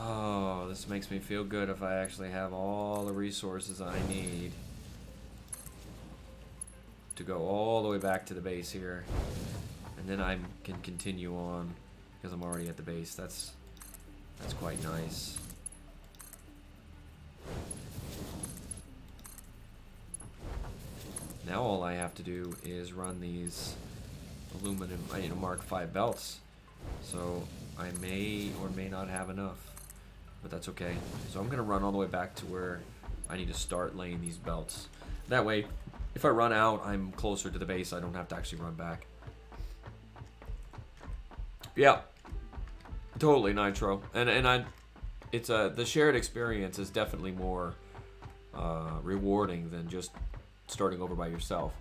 Oh, this makes me feel good if I actually have all the resources I need to go all the way back to the base here. And then I can continue on because I'm already at the base. That's quite nice. Now all I have to do is run these aluminum, Mark 5 belts. So I may or may not have enough, but that's okay. So I'm gonna run all the way back to where I need to start laying these belts. That way, if I run out, I'm closer to the base. I don't have to actually run back. Yeah, totally, Nitro. And it's the shared experience is definitely more rewarding than just starting over by yourself.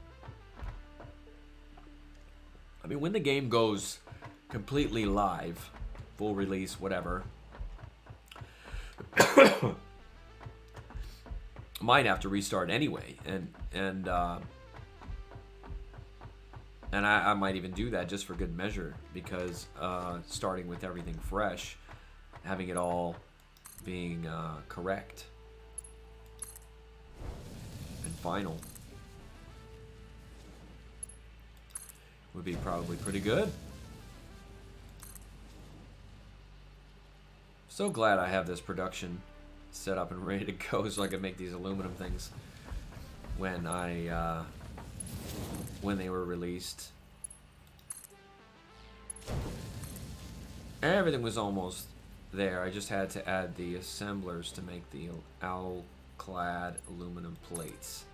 I mean, when the game goes completely live, full release, whatever, might have to restart anyway, and I might even do that just for good measure, because starting with everything fresh, having it all being correct and final would be probably pretty good. So glad I have this production set up and ready to go so I can make these aluminum things when when they were released. Everything was almost there. I just had to add the assemblers to make the owl-clad aluminum plates.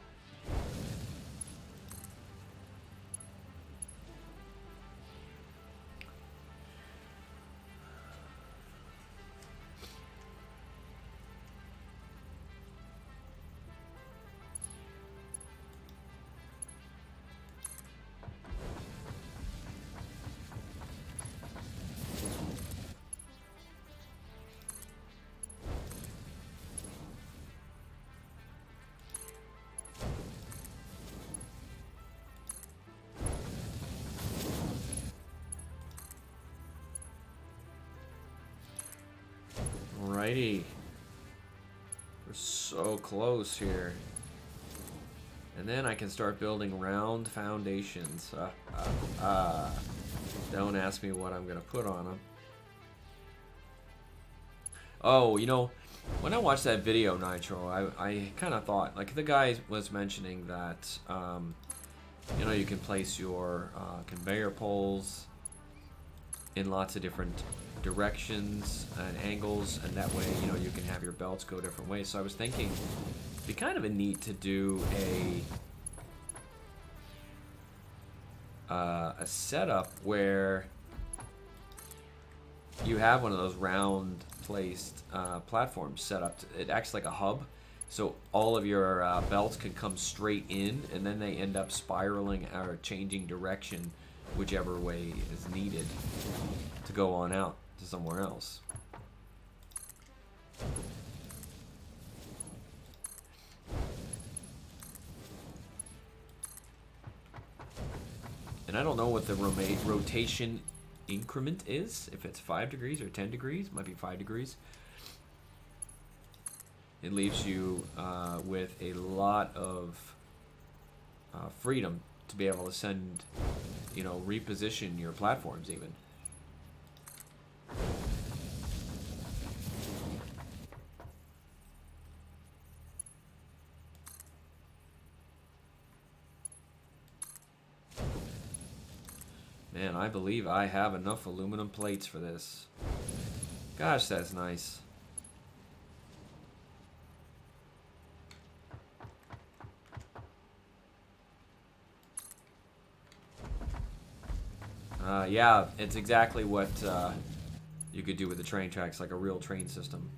Alrighty. We're so close here. And then I can start building round foundations. Don't ask me what I'm going to put on them. Oh, you know, when I watched that video, Nitro, I kind of thought, like, the guy was mentioning that, you know, you can place your conveyor poles in lots of different directions and angles, and that way, you know, you can have your belts go different ways. So I was thinking it'd be kind of a neat to do a setup where you have one of those round placed platforms set up. It acts like a hub, so all of your belts can come straight in, and then they end up spiraling or changing direction whichever way is needed to go on out to somewhere else. And I don't know what the rotation increment is, if it's 5 degrees or 10 degrees. It might be 5 degrees. It leaves you with a lot of freedom to be able to send, you know, reposition your platforms even. Man, I believe I have enough aluminum plates for this. Gosh, that's nice. Yeah, it's exactly what you could do with the train tracks, like a real train system.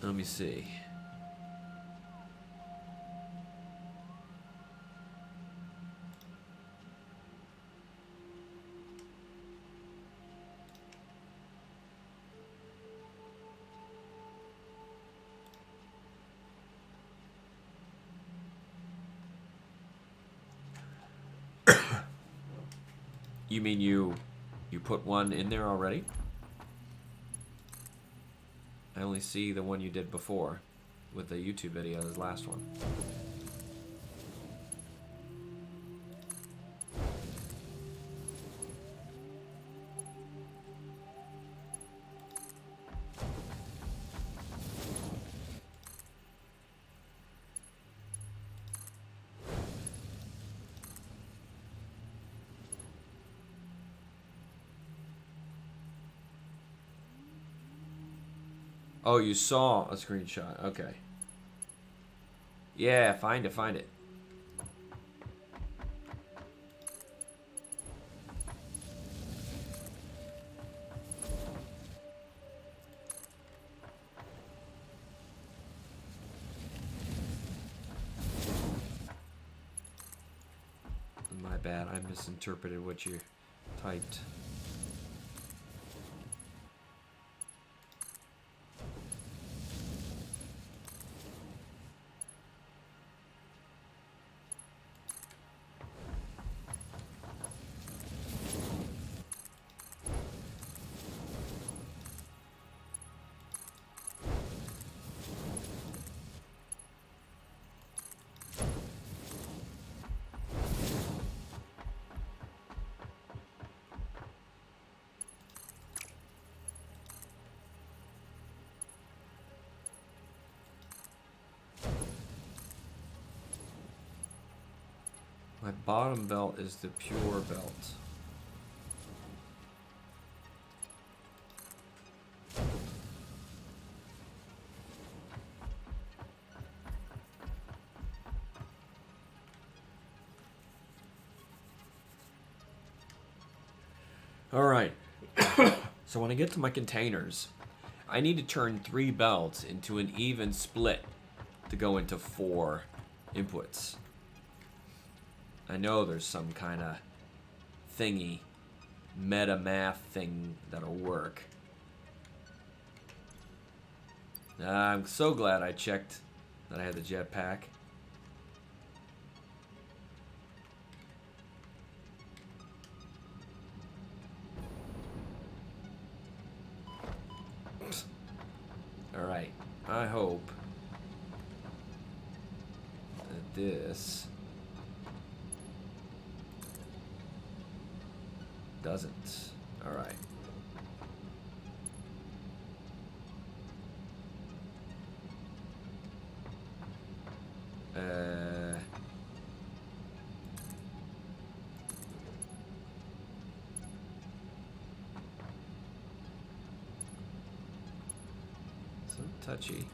Let me see. You mean you put one in there already? I only see the one you did before with the YouTube video, this last one. Oh, you saw a screenshot. Okay. Yeah, find it, find it. My bad, I misinterpreted what you typed. My bottom belt is the pure belt. Alright. So when I get to my containers, I need to turn 3 belts into an even split to go into 4 inputs. I know there's some kind of thingy, meta math thing that'll work. I'm so glad I checked that I had the jetpack. Alright, I hope that this doesn't. Alright. So touchy.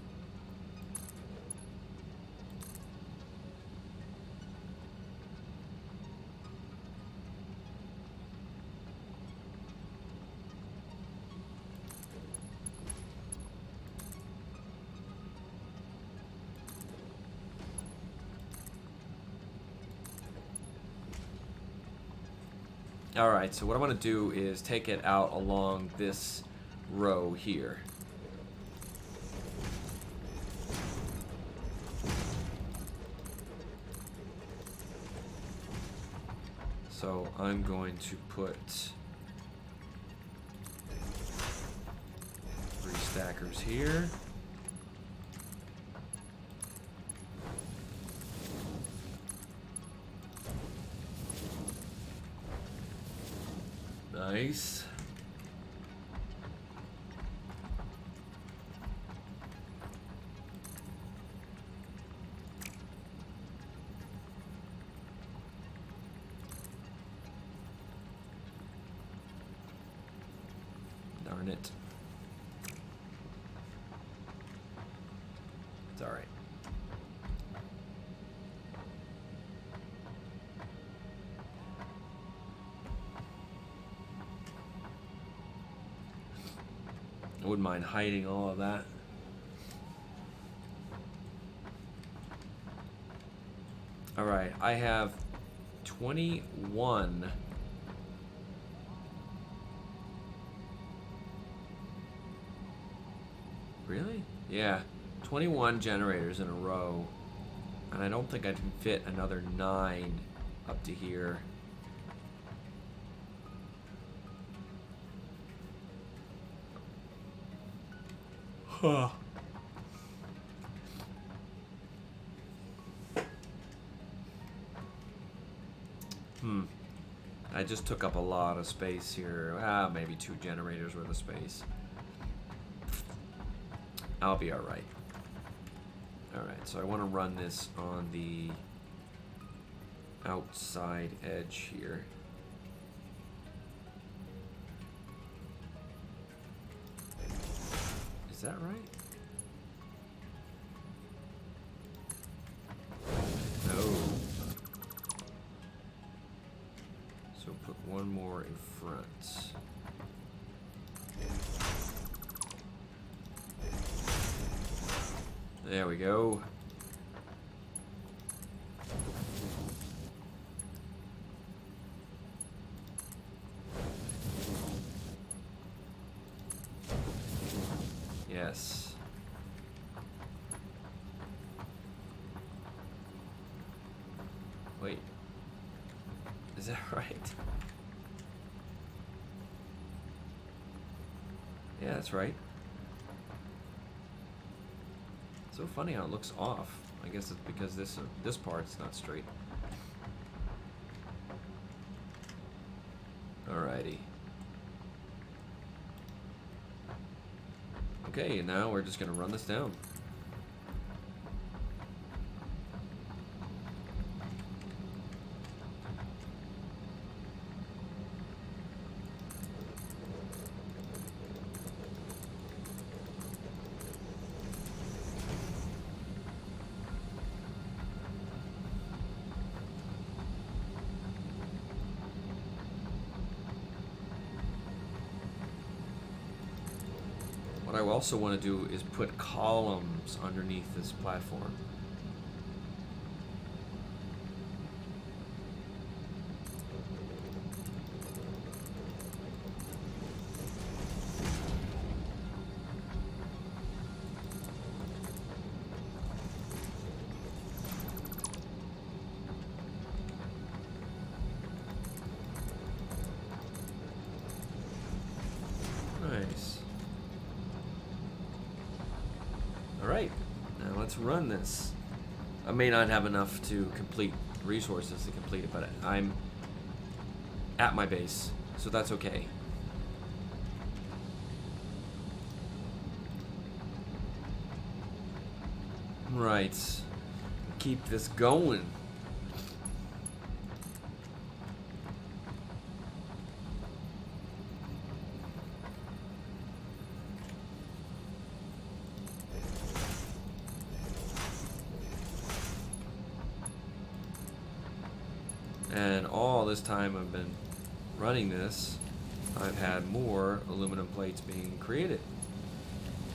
Alright, so what I'm going to do is take it out along this row here. So I'm going to put 3 stackers here. Nice. Darn it. It's alright. I wouldn't mind hiding all of that. Alright, I have 21. Really? Yeah. 21 generators in a row. And I don't think I can fit another 9 up to here. Huh. I just took up a lot of space here. Maybe 2 generators worth of space. I'll be alright. Alright, so I want to run this on the outside edge here. Is that right? No. So put one more in front. There we go. Yes. Wait. Is that right? Yeah, that's right. So funny how it looks off. I guess it's because this part's not straight. Alrighty. Okay, and now we're just gonna run this down. What I also want to do is put columns underneath this platform. Nice. Alright, now let's run this. I may not have enough to complete resources to complete it, but I'm at my base, so that's okay. Right, keep this going. And all this time I've been running this, I've had more aluminum plates being created.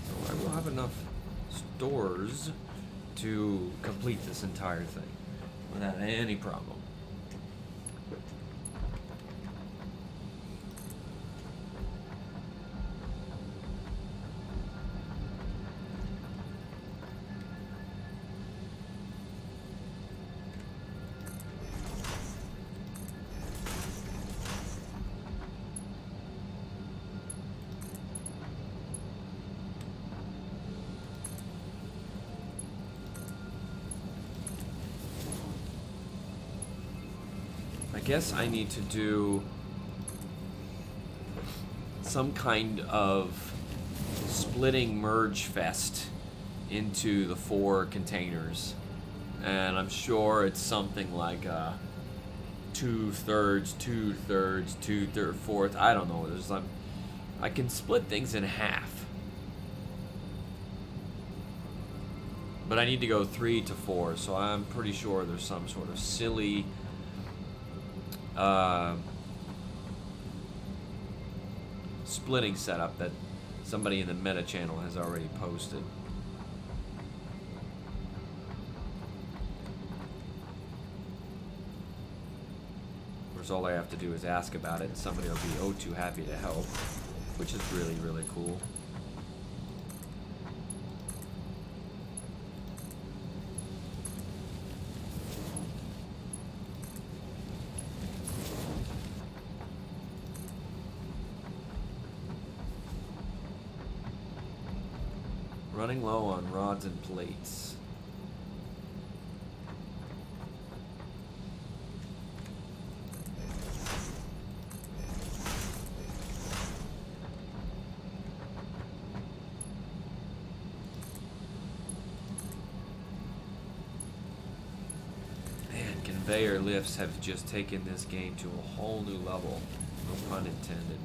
So I will have enough stores to complete this entire thing without any problem. I guess I need to do some kind of splitting merge fest into the 4 containers, and I'm sure it's something like 2/3, 2/3, 2/3, 1/4. I don't know. I can split things in half. But I need to go 3 to 4, so I'm pretty sure there's some sort of silly splitting setup that somebody in the meta channel has already posted. Of course, all I have to do is ask about it, and somebody will be oh too happy to help, which is really, really cool. Running low on rods and plates. Man, conveyor lifts have just taken this game to a whole new level. No pun intended.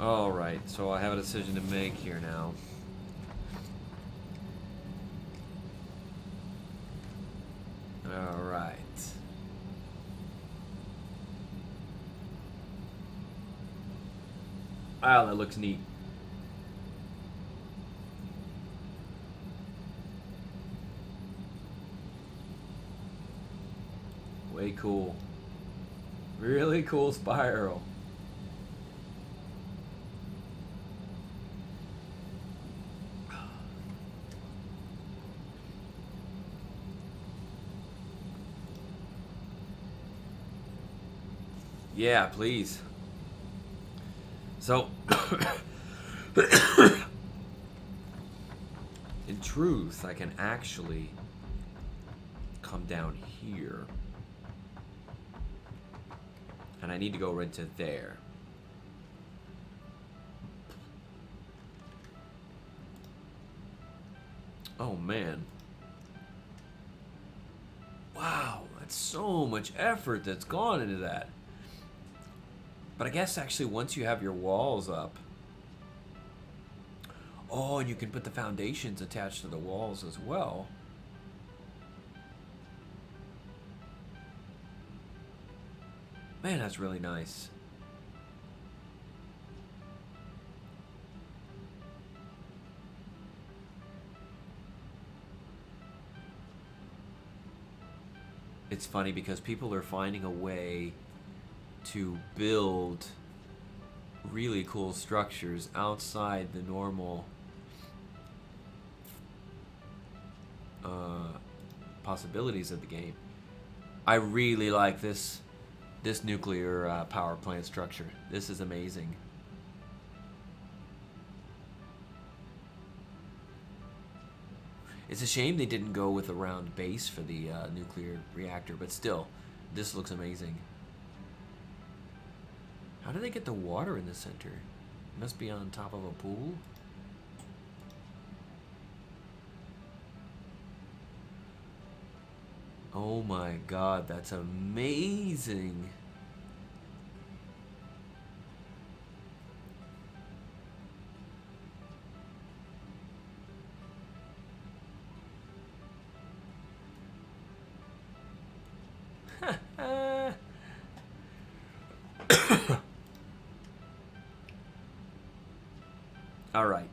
Alright, so I have a decision to make here now. Alright. Wow, that looks neat. Way cool. Really cool spiral. Yeah, please. So, in truth, I can actually come down here. And I need to go right to there. Oh, man. Wow, that's so much effort that's gone into that. But I guess actually once you have your walls up... Oh, and you can put the foundations attached to the walls as well. Man, that's really nice. It's funny because people are finding a way to build really cool structures outside the normal possibilities of the game. I really like this nuclear power plant structure. This is amazing. It's a shame they didn't go with a round base for the nuclear reactor, but still, this looks amazing. How do they get the water in the center? It must be on top of a pool. Oh my god, that's amazing. Alright,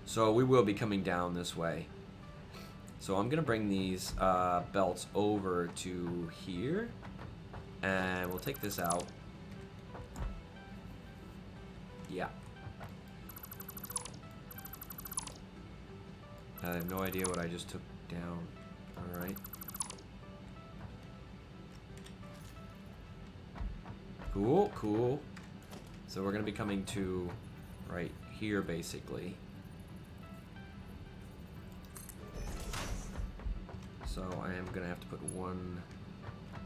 so we will be coming down this way. So I'm going to bring these belts over to here, and we'll take this out. Yeah. I have no idea what I just took down. Alright. Cool, cool. So we're going to be coming to right here, basically. So I am going to have to put one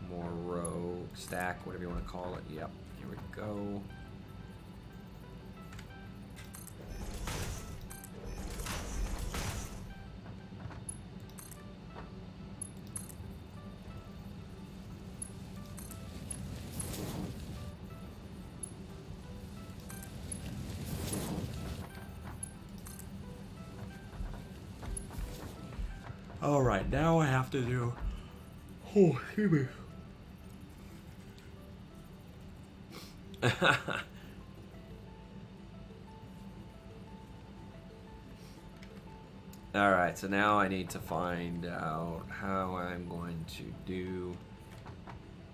more row, stack, whatever you want to call it. Yep, here we go. All right, now I have to do. Oh, excuse me. All right, so now I need to find out how I'm going to do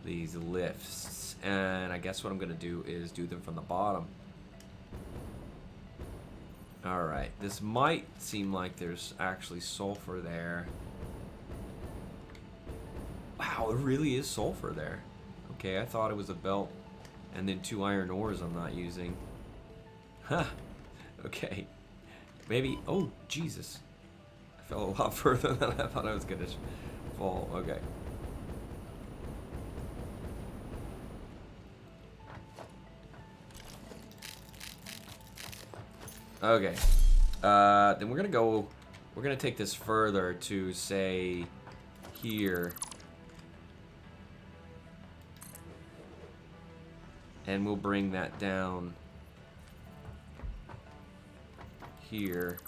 these lifts, and I guess what I'm going to do is do them from the bottom. All right, this might seem like there's actually sulfur there. Wow, there really is sulfur there. Okay, I thought it was a belt and then 2 iron ores I'm not using. Huh. Okay. Maybe. Oh, Jesus. I fell a lot further than I thought I was going to fall. Okay. Okay. Then we're gonna take this further to, say, here. And we'll bring that down here.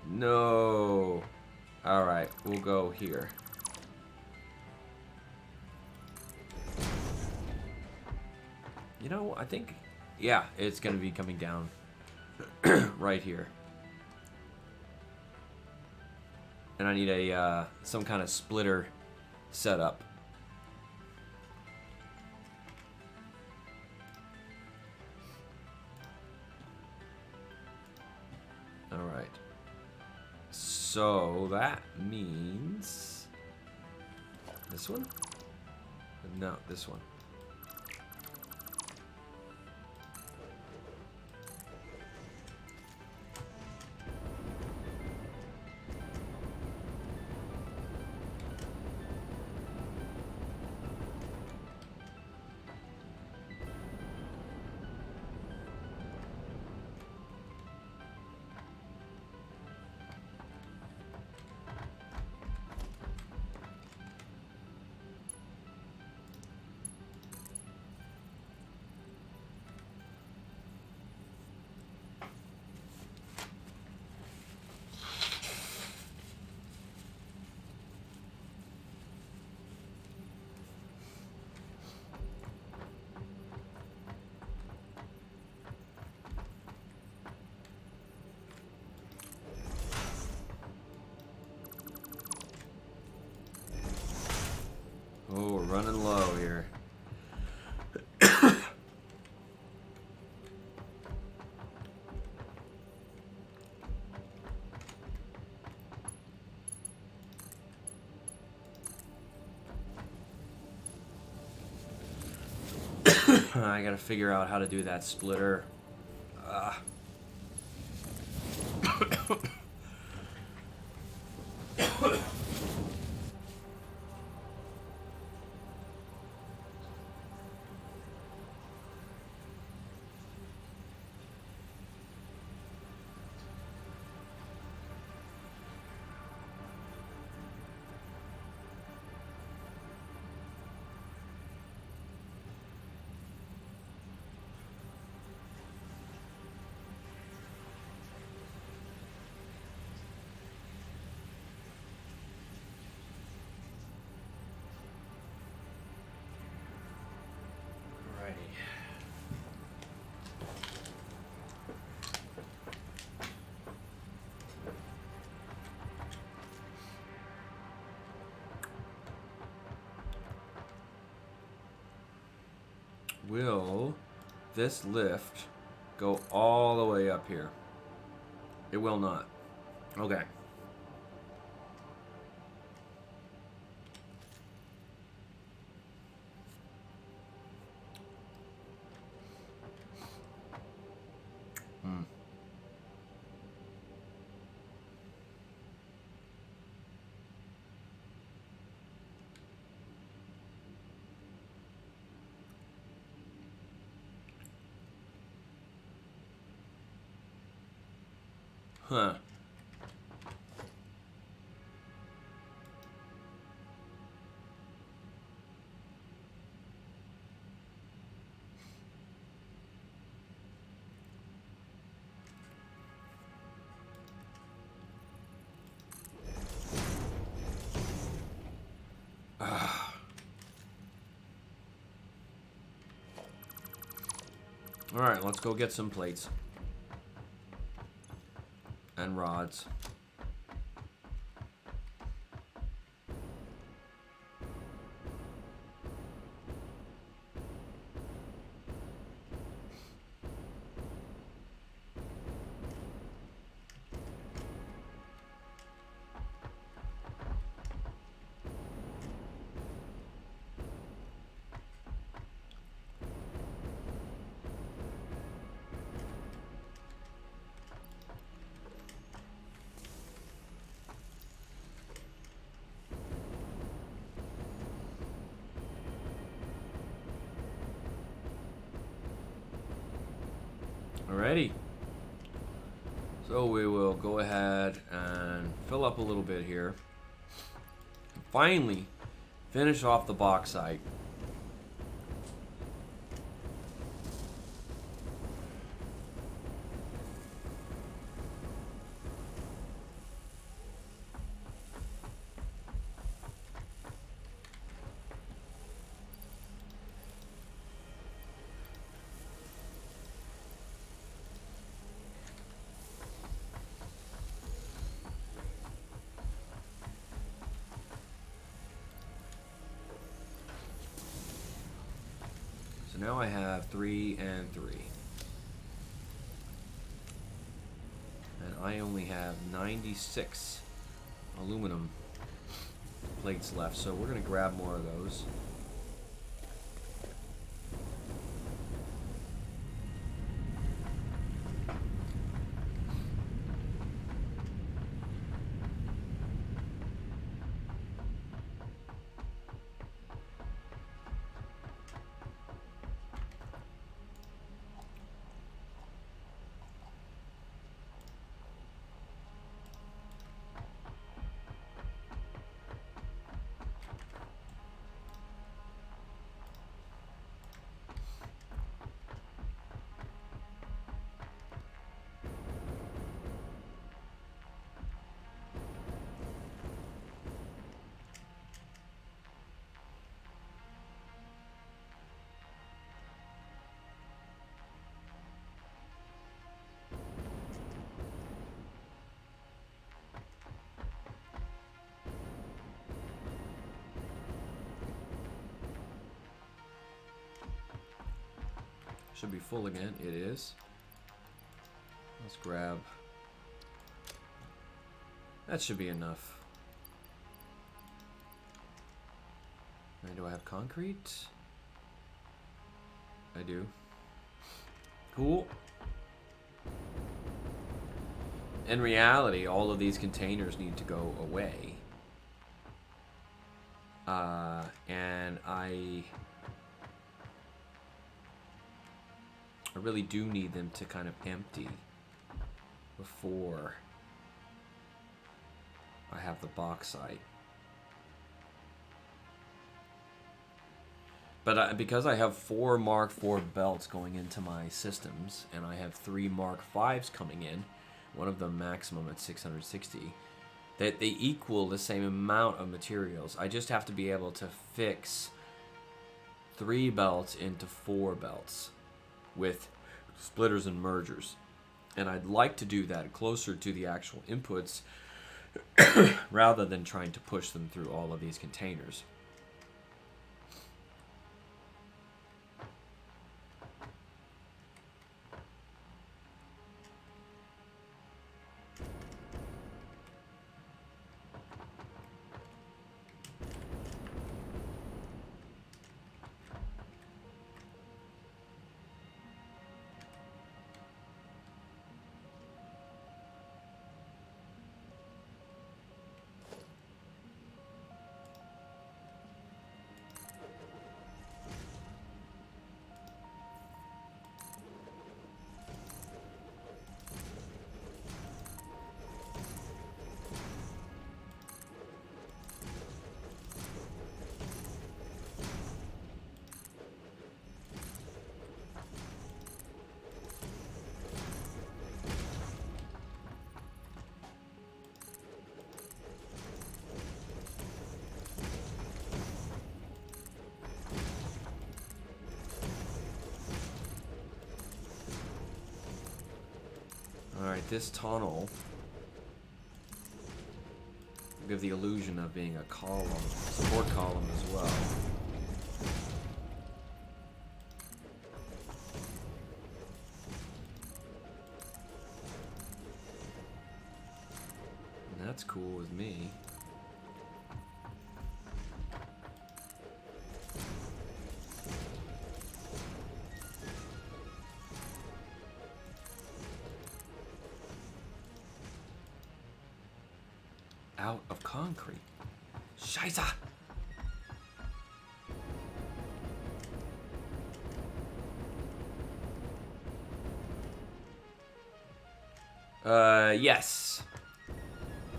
No. Alright, we'll go here. You know, I think, yeah, it's gonna be coming down right here. And I need a some kind of splitter setup. All right. So that means this one? No, this one. Oh, we're running low here. I gotta figure out how to do that splitter. Will this lift go all the way up here? It will not. Okay. Huh. Alright, let's go get some plates. And rods. Alrighty. So we will go ahead and fill up a little bit here. Finally, finish off the bauxite. Now I have 3 and 3. And I only have 96 aluminum plates left, so we're going to grab more of those. Should be full again. It is. Let's grab. That should be enough. And do I have concrete? I do. Cool. In reality, all of these containers need to go away. And I really do need them to kind of empty before I have the bauxite. But because I have 4 Mark IV belts going into my systems, and I have 3 Mark Vs coming in, one of them maximum at 660, that they equal the same amount of materials. I just have to be able to fix 3 belts into 4 belts with splitters and mergers. And I'd like to do that closer to the actual inputs rather than trying to push them through all of these containers. this tunnel will give the illusion of being a column, support column as well. And that's cool with me. Out of concrete. Scheiße! Yes.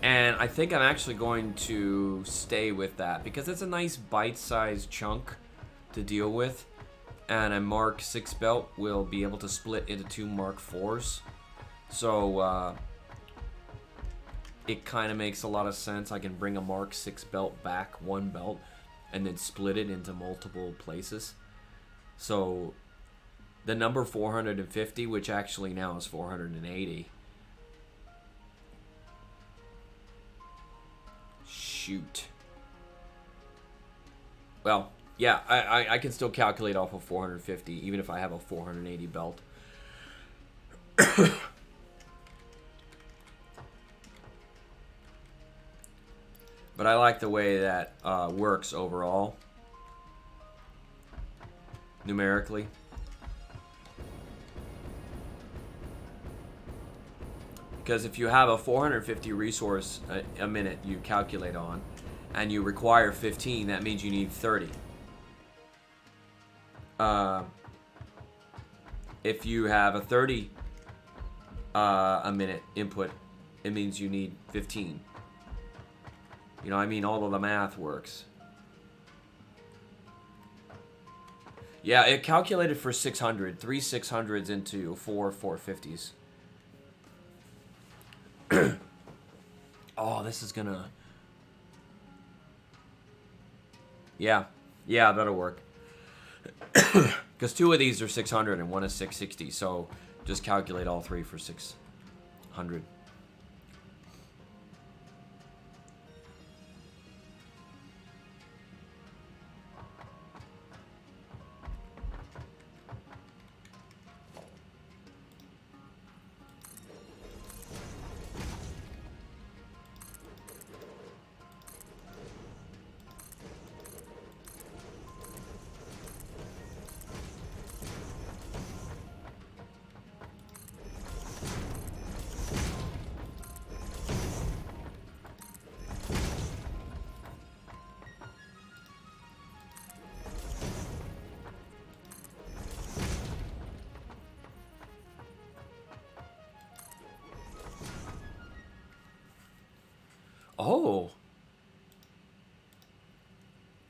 And I think I'm actually going to stay with that because it's a nice bite-sized chunk to deal with. And a Mark 6 belt will be able to split into 2 Mark 4s. So, it kind of makes a lot of sense. I can bring a Mark 6 belt back, 1 belt, and then split it into multiple places. So, the number 450, which actually now is 480. Shoot. Well, yeah, I can still calculate off of 450, even if I have a 480 belt. But I like the way that works overall, numerically. Because if you have a 450 resource a minute you calculate on, and you require 15, that means you need 30. If you have a 30 a minute input, it means you need 15. You know, I mean, all of the math works. Yeah, it calculated for 600. 3 600s into 4 450s. Oh, this is gonna... Yeah, that'll work. Because 2 of these are 600 and 1 is 660. So just calculate all 3 for 600.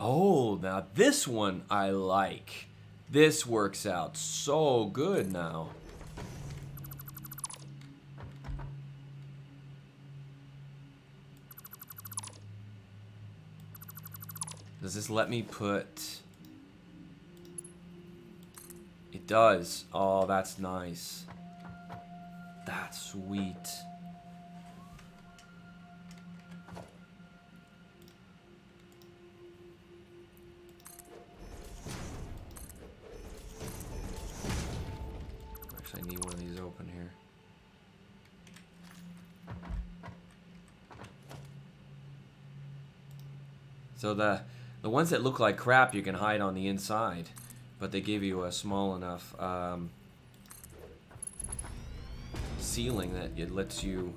Oh, now this one I like. This works out so good now. Does this let me put... It does. Oh, that's nice. That's sweet. Actually, I need one of these open here. So the ones that look like crap you can hide on the inside, but they give you a small enough ceiling that it lets you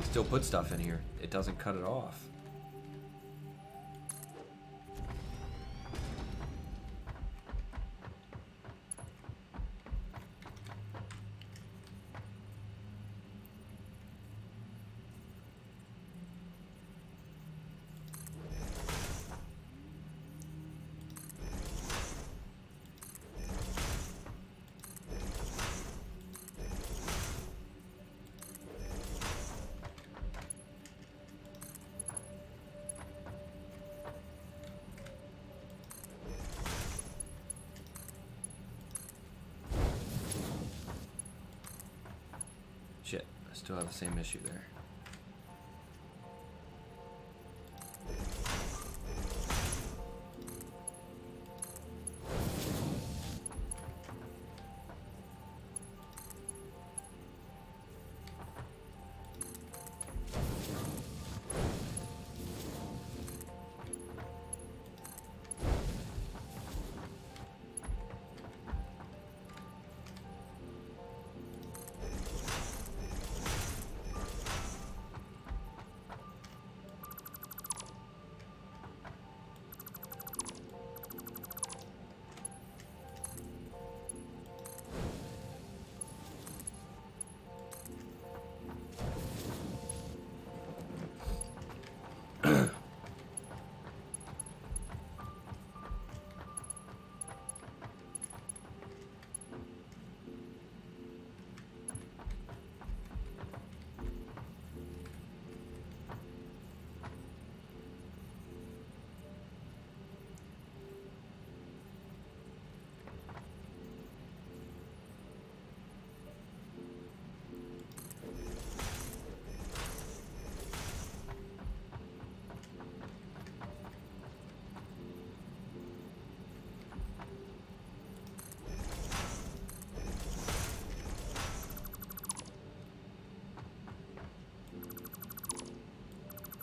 still put stuff in here. It doesn't cut it off. I still have the same issue there.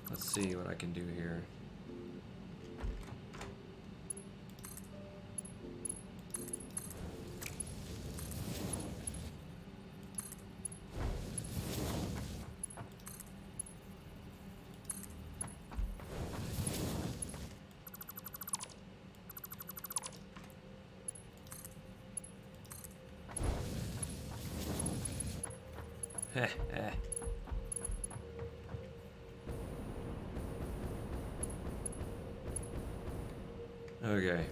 Let's see what I can do here. Heh heh. Okay.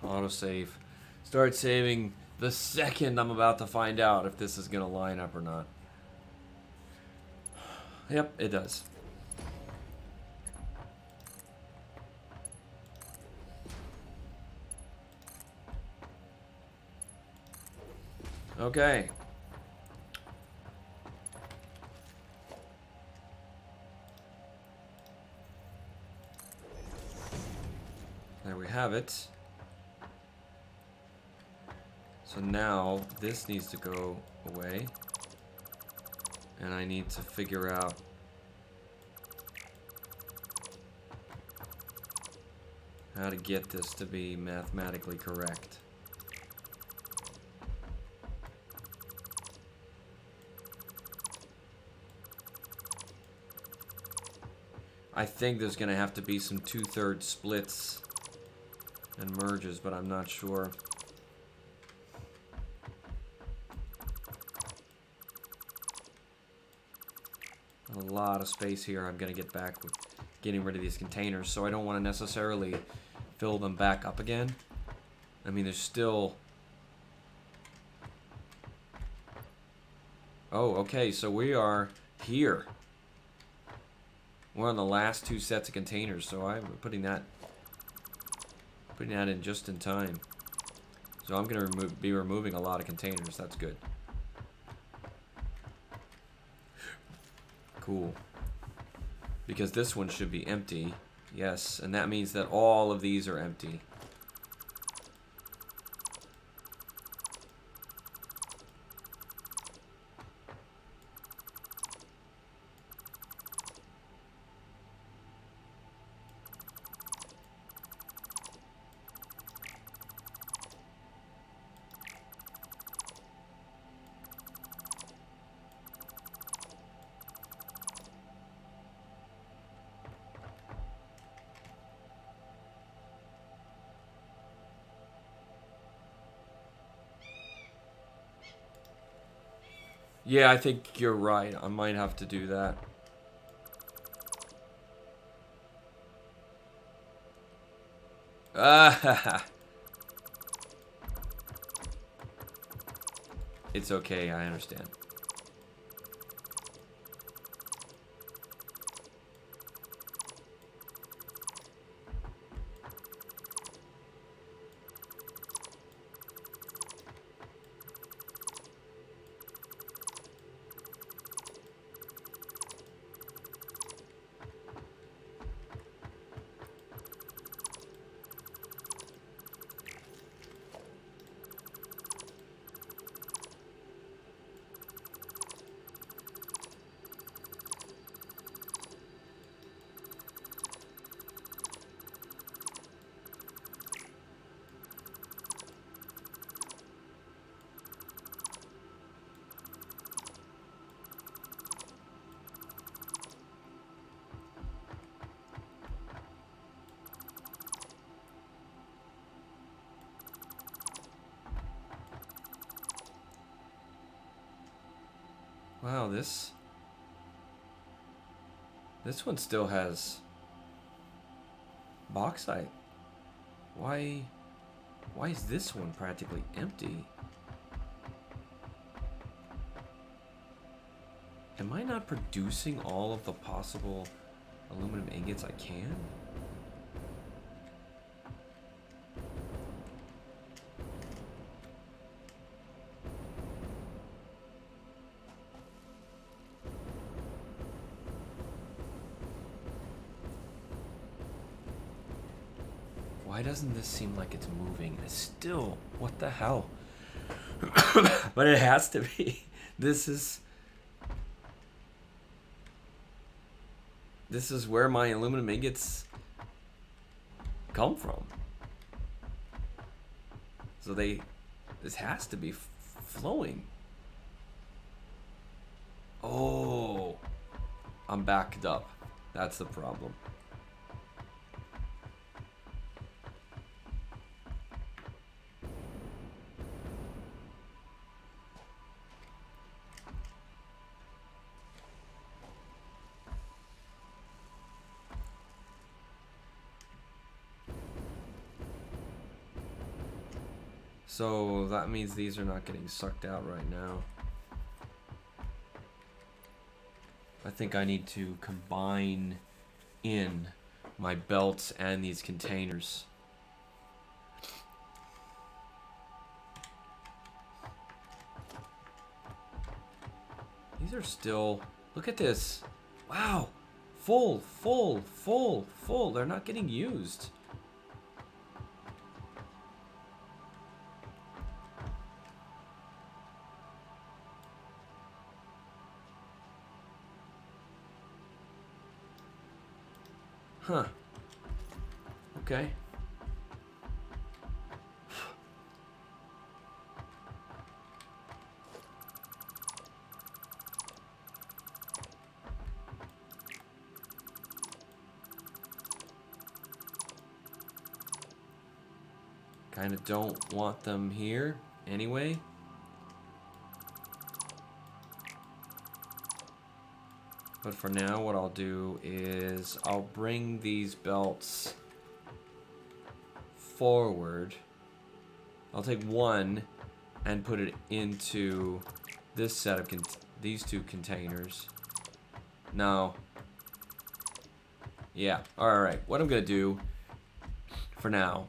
Autosave. Start saving the second I'm about to find out if this is going to line up or not. Yep, it does. Okay. There we have it. So now this needs to go away. And I need to figure out how to get this to be mathematically correct. I think there's going to have to be some 2/3 splits and merges, but I'm not sure. A lot of space here I'm going to get back with getting rid of these containers, so I don't want to necessarily fill them back up again. I mean, there's still... Oh, okay, so we are here. We're on the last 2 sets of containers, so I'm putting that in just in time. So I'm going to be removing a lot of containers. That's good. Cool. Because this one should be empty. Yes, and that means that all of these are empty. Yeah, I think you're right. I might have to do that. It's okay, I understand. Wow, this one still has bauxite. Why is this one practically empty? Am I not producing all of the possible aluminum ingots I can? Why doesn't this seem like it's moving? It's still, what the hell? But it has to be. This is where my aluminum ingots come from. So this has to be flowing. Oh, I'm backed up. That's the problem. So that means these are not getting sucked out right now. I think I need to combine in my belts and these containers. These are still, look at this. Wow, full. They're not getting used. Huh. Okay. Kind of don't want them here anyway. But for now, what I'll do is I'll bring these belts forward. I'll take one and put it into this set of these two containers. No. Yeah, alright. What I'm going to do for now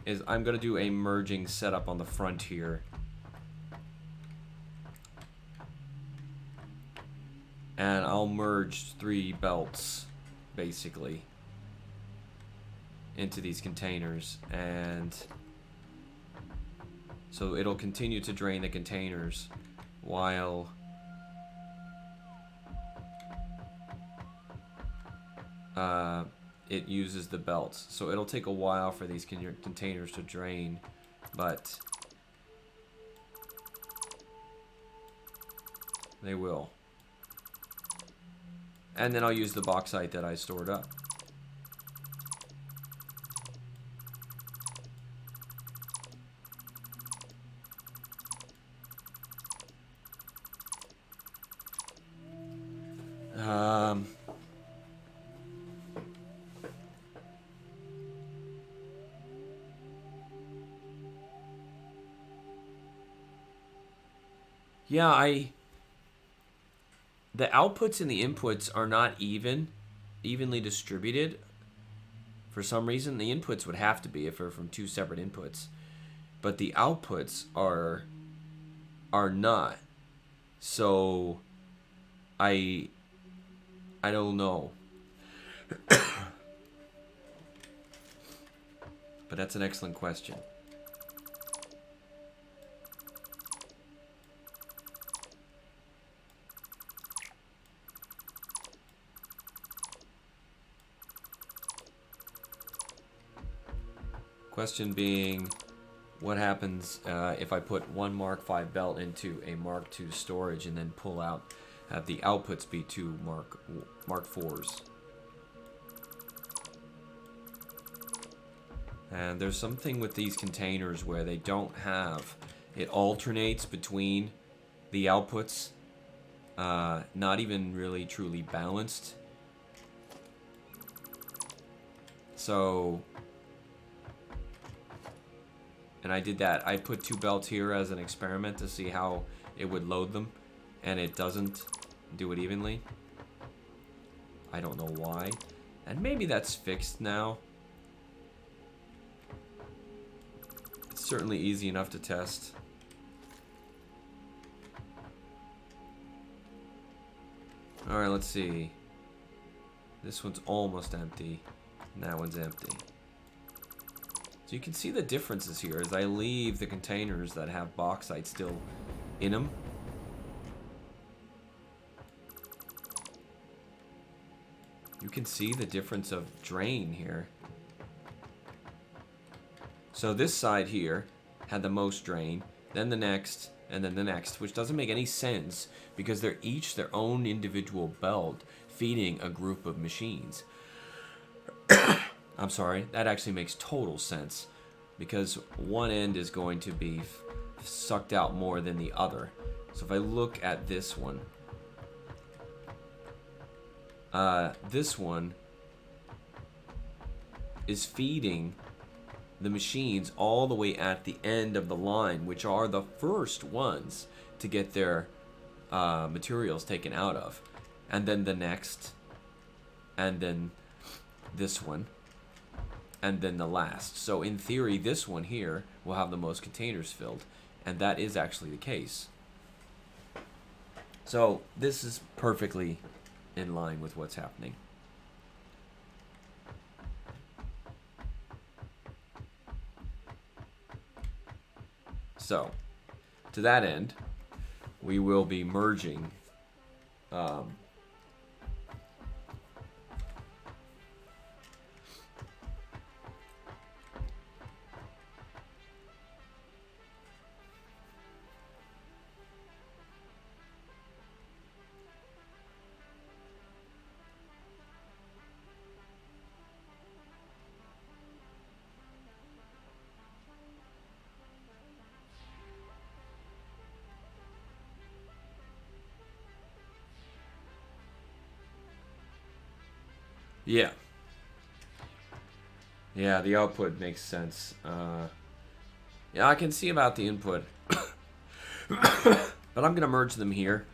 is I'm going to do a merging setup on the front here. And I'll merge 3 belts, basically, into these containers. And so it'll continue to drain the containers while it uses the belts. So it'll take a while for these containers to drain, but they will. And then I'll use the bauxite that I stored up. Yeah, the outputs and the inputs are not evenly distributed. For some reason, the inputs would have to be if they're from two separate inputs, but the outputs are not. So I don't know. But that's an excellent question. Question being, what happens if I put one Mark V belt into a Mark II storage and then pull out, have the outputs be two Mark IVs? And there's something with these containers where they don't have, it alternates between the outputs, not even really truly balanced. So, and I did that. I put two belts here as an experiment to see how it would load them, and it doesn't do it evenly. I don't know why. And maybe that's fixed now. It's certainly easy enough to test. Alright, let's see. This one's almost empty, and that one's empty. So you can see the differences here as I leave the containers that have bauxite still in them. You can see the difference of drain here. So this side here had the most drain, then the next, and then the next, which doesn't make any sense because they're each their own individual belt feeding a group of machines. I'm sorry, that actually makes total sense because one end is going to be sucked out more than the other. So if I look at this one is feeding the machines all the way at the end of the line, which are the first ones to get their materials taken out of. And then the next, and then this one, and then the last. So in theory, this one here will have the most containers filled, and that is actually the case. So this is perfectly in line with what's happening. So, to that end, we will be merging yeah. Yeah, the output makes sense. Yeah, I can see about the input. But I'm going to merge them here.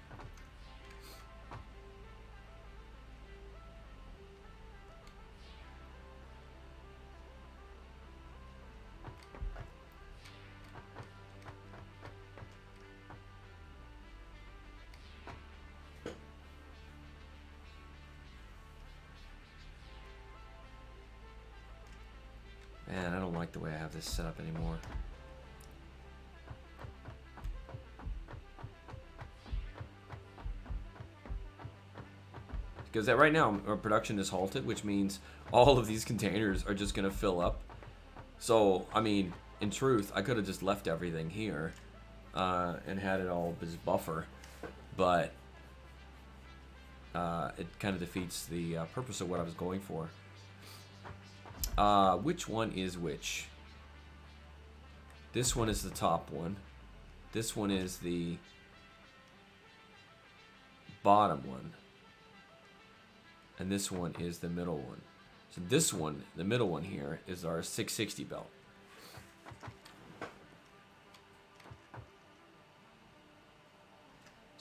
Man, I don't like the way I have this set up anymore. Because right now, our production is halted, which means all of these containers are just going to fill up. So, I mean, in truth, I could have just left everything here and had it all as buffer. But it kind of defeats the purpose of what I was going for. Which one is which? This one is the top one. This one is the bottom one. And this one is the middle one. So this one, the middle one here, is our 660 belt.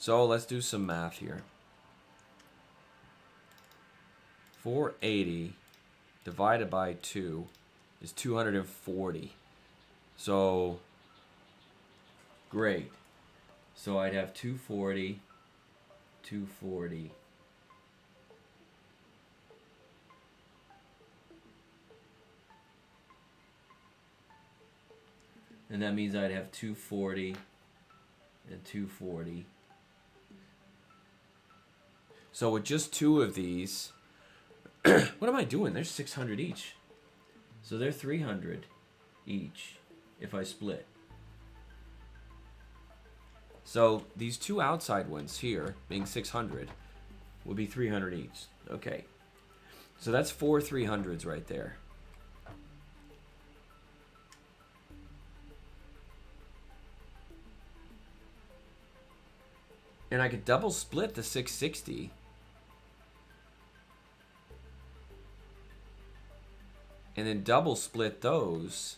So let's do some math here. 480 divided by 2 is 240. So, great. So I'd have 240, 240. And that means I'd have 240 and 240. So with just 2 of these, what am I doing? There's 600 each. So they're 300 each if I split. So these 2 outside ones here, being 600, would be 300 each. Okay. So that's 4 300s right there. And I could double split the 660. And then double split those.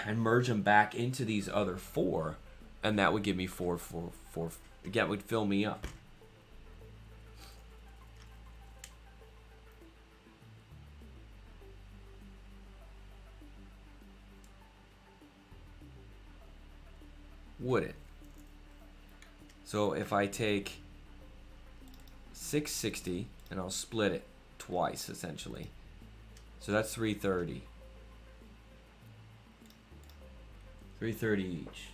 And merge them back into these other 4. And that would give me 4, 4, 4. Again, would fill me up. Would it? So if I take 660 and I'll split it twice essentially. So that's 330. 330 each.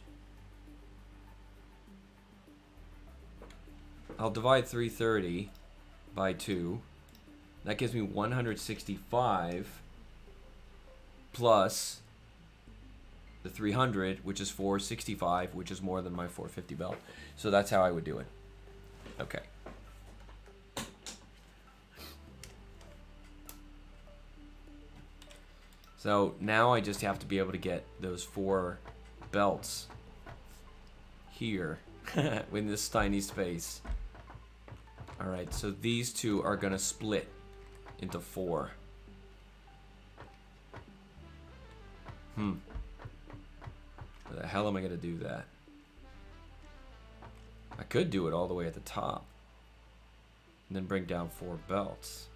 I'll divide 330 by 2. That gives me 165 plus the 300, which is 465, which is more than my 450 belt. So that's how I would do it. Okay. So now I just have to be able to get those 4 belts here in this tiny space. Alright, so these 2 are going to split into 4. How the hell am I going to do that? I could do it all the way at the top. And then bring down 4 belts.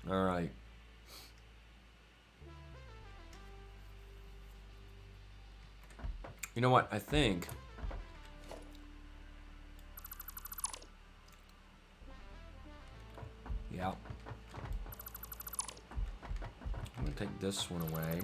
Alright. You know what? I think yeah. I'm gonna take this one away.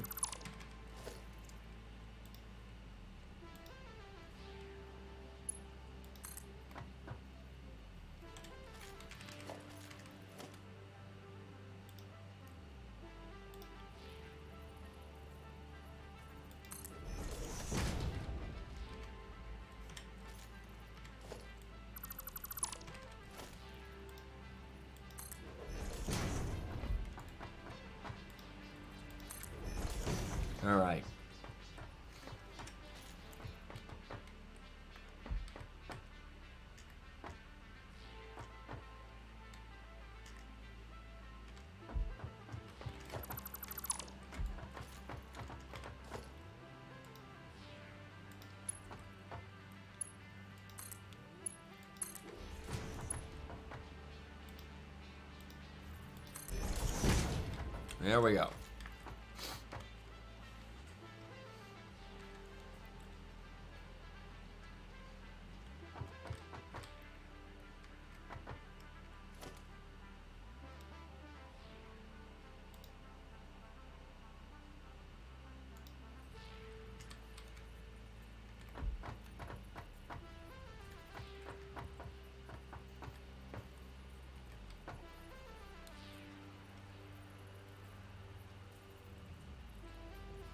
All right. There we go.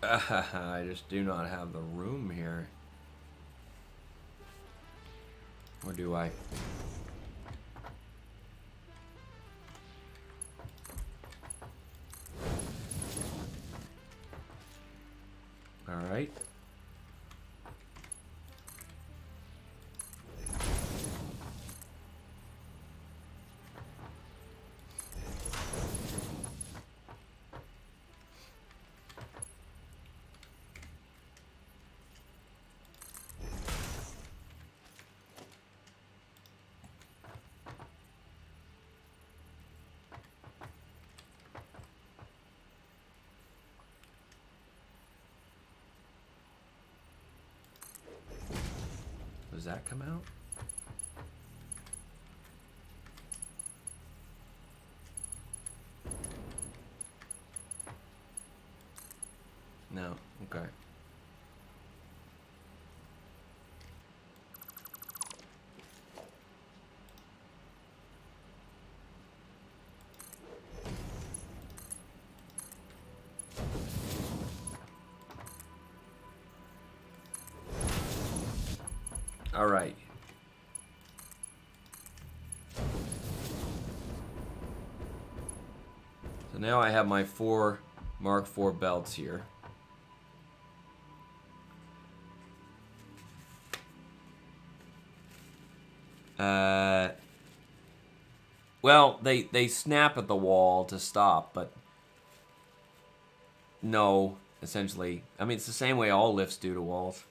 I just do not have the room here. Or do I? Does that come out? No. Okay. All right. So now I have my 4 Mark IV belts here. Well, they snap at the wall to stop, but no, essentially. I mean, it's the same way all lifts do to walls.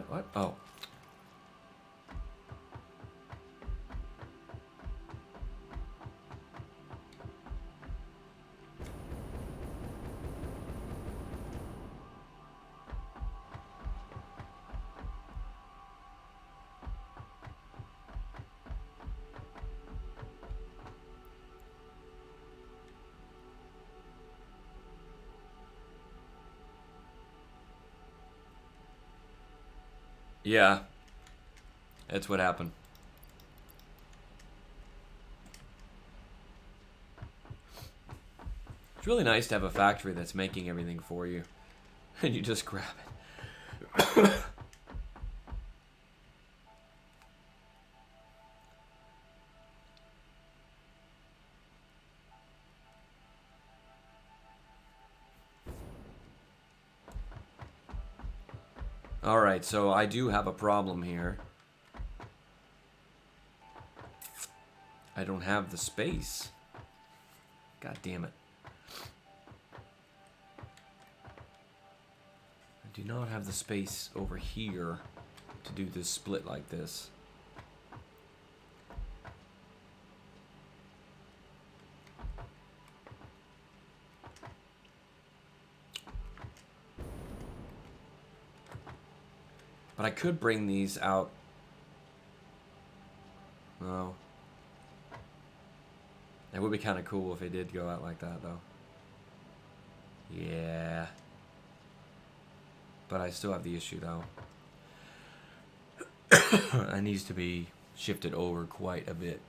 What? Oh. Yeah. That's what happened. It's really nice to have a factory that's making everything for you. And you just grab it. Alright, so I do have a problem here. I don't have the space. God damn it. I do not have the space over here to do this split like this. But I could bring these out. No. It would be kind of cool if it did go out like that, though. Yeah. But I still have the issue, though. It needs to be shifted over quite a bit.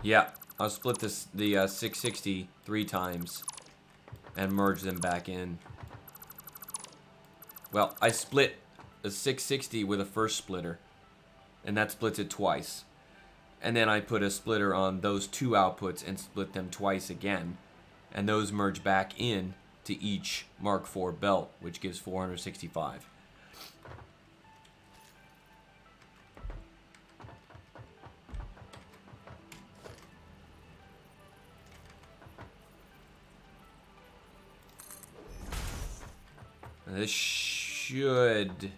Yeah, I'll split the 660 3 times and merge them back in. Well, I split a 660 with a first splitter, and that splits it twice. And then I put a splitter on those 2 outputs and split them twice again, and those merge back in to each Mark IV belt, which gives 465. This should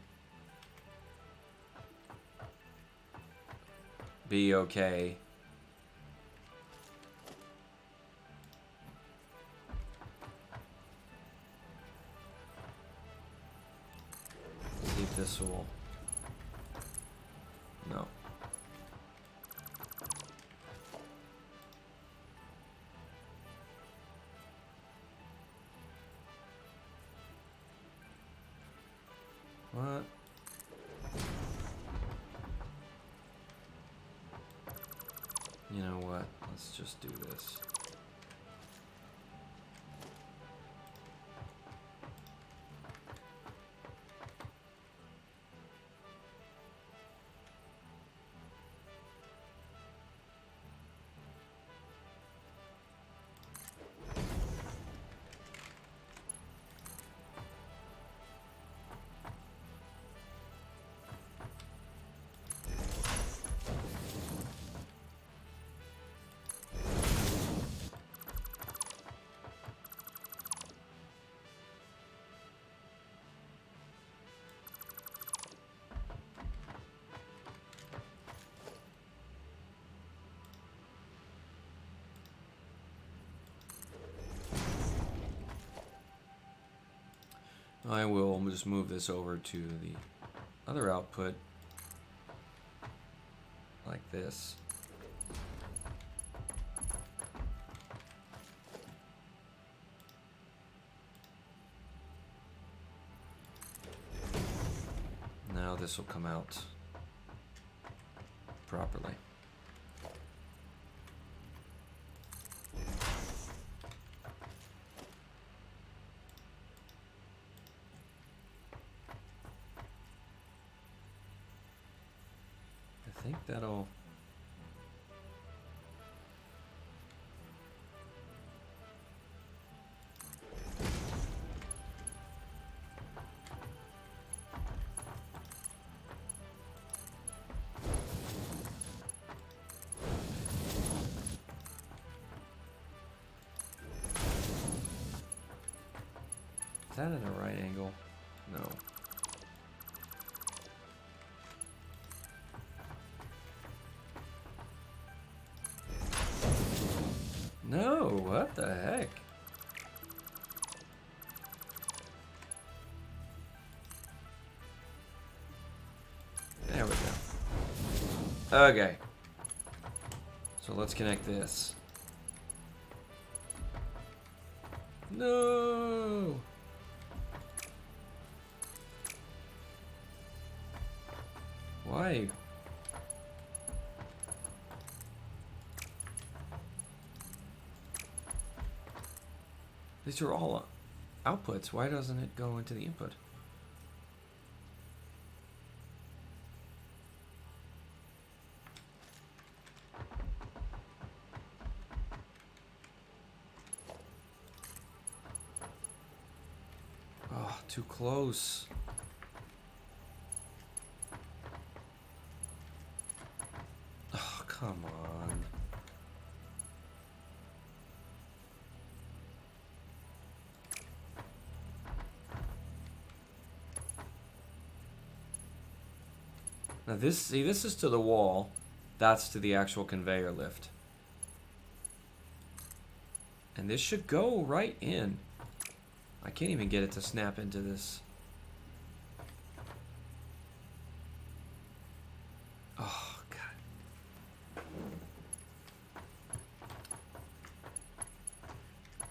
be okay. See if this will... No. What? You know what? Let's just do this. I will just move this over to the other output like this. Now this will come out properly. I think that'll... Is that at a right angle? No. No, what the heck? There we go. Okay. So let's connect this. No! Why? These are all outputs. Why doesn't it go into the input? Oh, too close. Oh, come on. Now this is to the wall. That's to the actual conveyor lift. And this should go right in. I can't even get it to snap into this. Oh, God.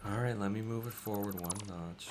Alright, let me move it forward one notch.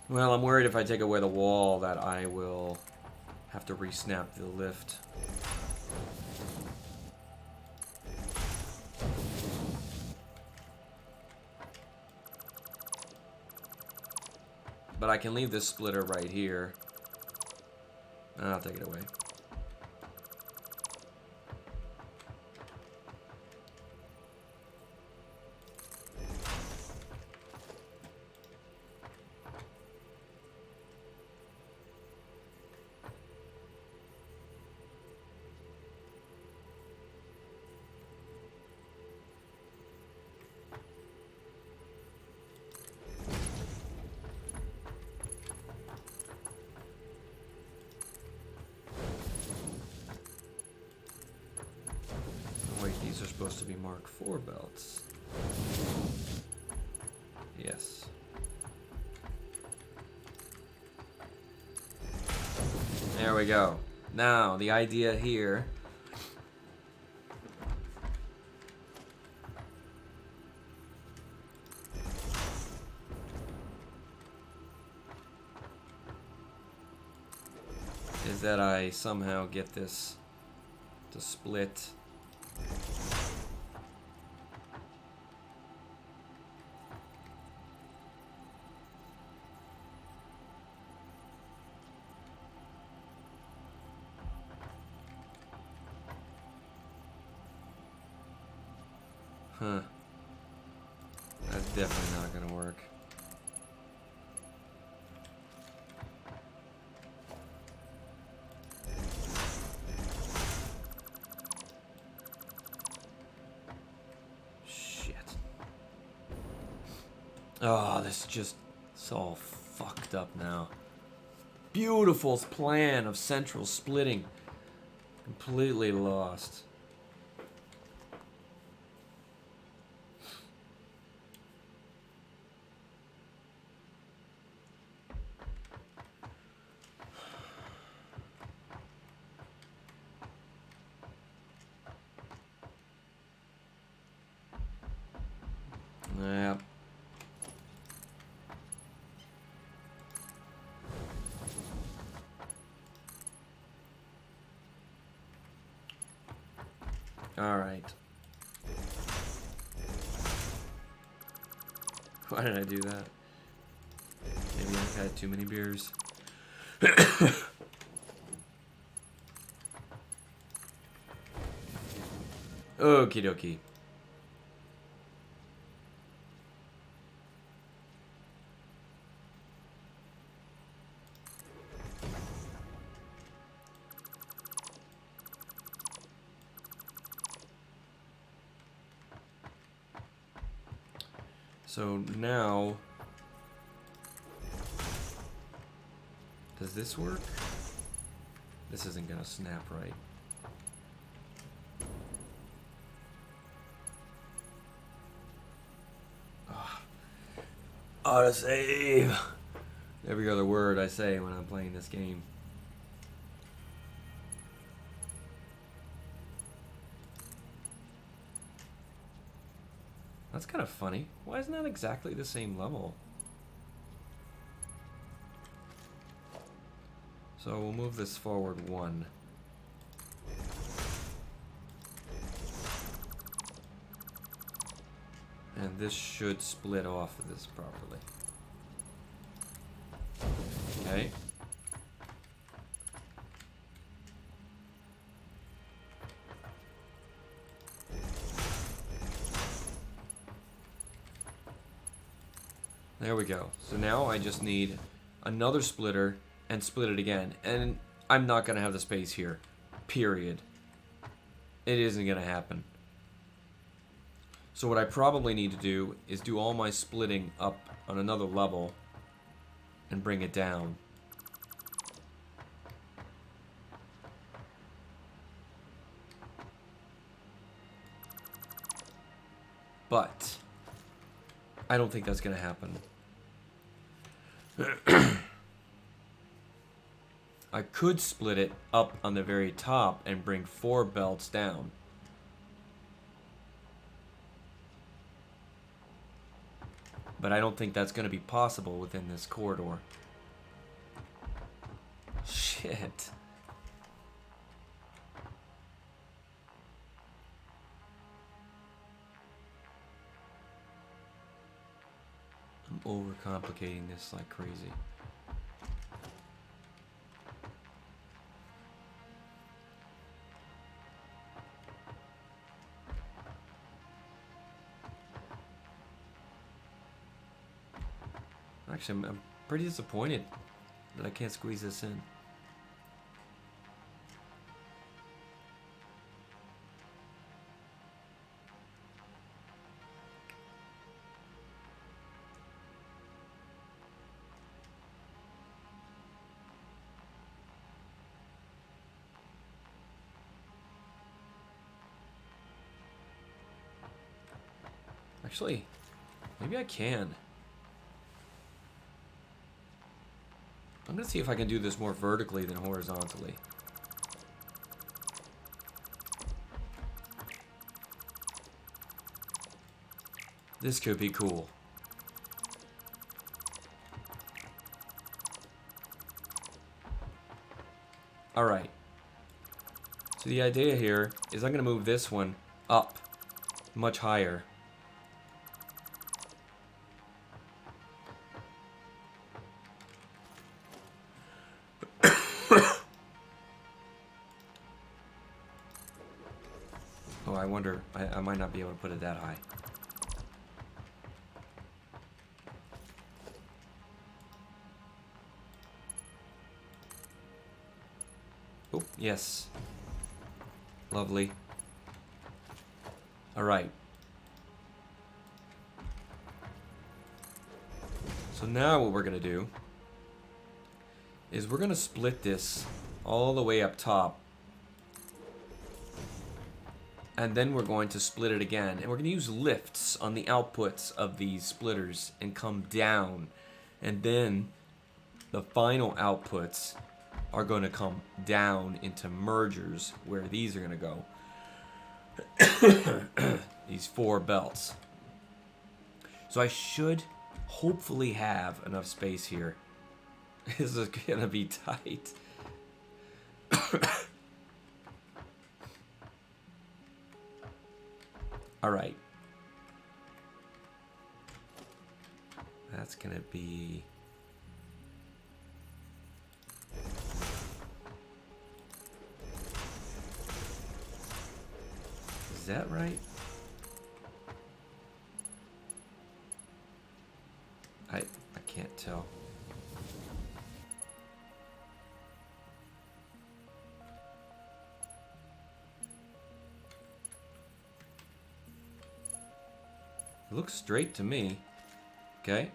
Well, I'm worried if I take away the wall that I will have to re-snap the lift. But I can leave this splitter right here. And I'll take it away. supposed to be Mark 4 belts. Yes. There we go. Now, the idea here is that I somehow get this to split. Huh. That's definitely not gonna work. Shit. Oh, this is just, it's all fucked up now. Beautiful plan of central splitting. Completely lost. Yep. All right. Why did I do that? Maybe I had too many beers. Okie dokie. So now, does this work? This isn't gonna snap right. Autosave! Every other word I say when I'm playing this game. That's kind of funny. Why isn't that exactly the same level? So we'll move this forward 1. And this should split off of this properly. Okay. There we go. So now I just need another splitter and split it again. And I'm not going to have the space here. Period. It isn't going to happen. So what I probably need to do is do all my splitting up on another level and bring it down. But I don't think that's going to happen. I could split it up on the very top and bring 4 belts down. But I don't think that's going to be possible within this corridor. Shit. I'm overcomplicating this like crazy. Actually, I'm pretty disappointed that I can't squeeze this in. Actually, maybe I can. I'm gonna see if I can do this more vertically than horizontally. This could be cool. Alright. So the idea here is I'm gonna move this one up much higher. Oh, I wonder, I might not be able to put it that high. Oh, yes. Lovely. Alright. So now what we're going to do is we're going to split this all the way up top. And then we're going to split it again. And we're going to use lifts on the outputs of these splitters and come down. And then the final outputs are going to come down into mergers where these are going to go. These 4 belts. So I should hopefully have enough space here. This is going to be tight. Alright. That's going to be... Is that right? I can't tell. It looks straight to me. Okay.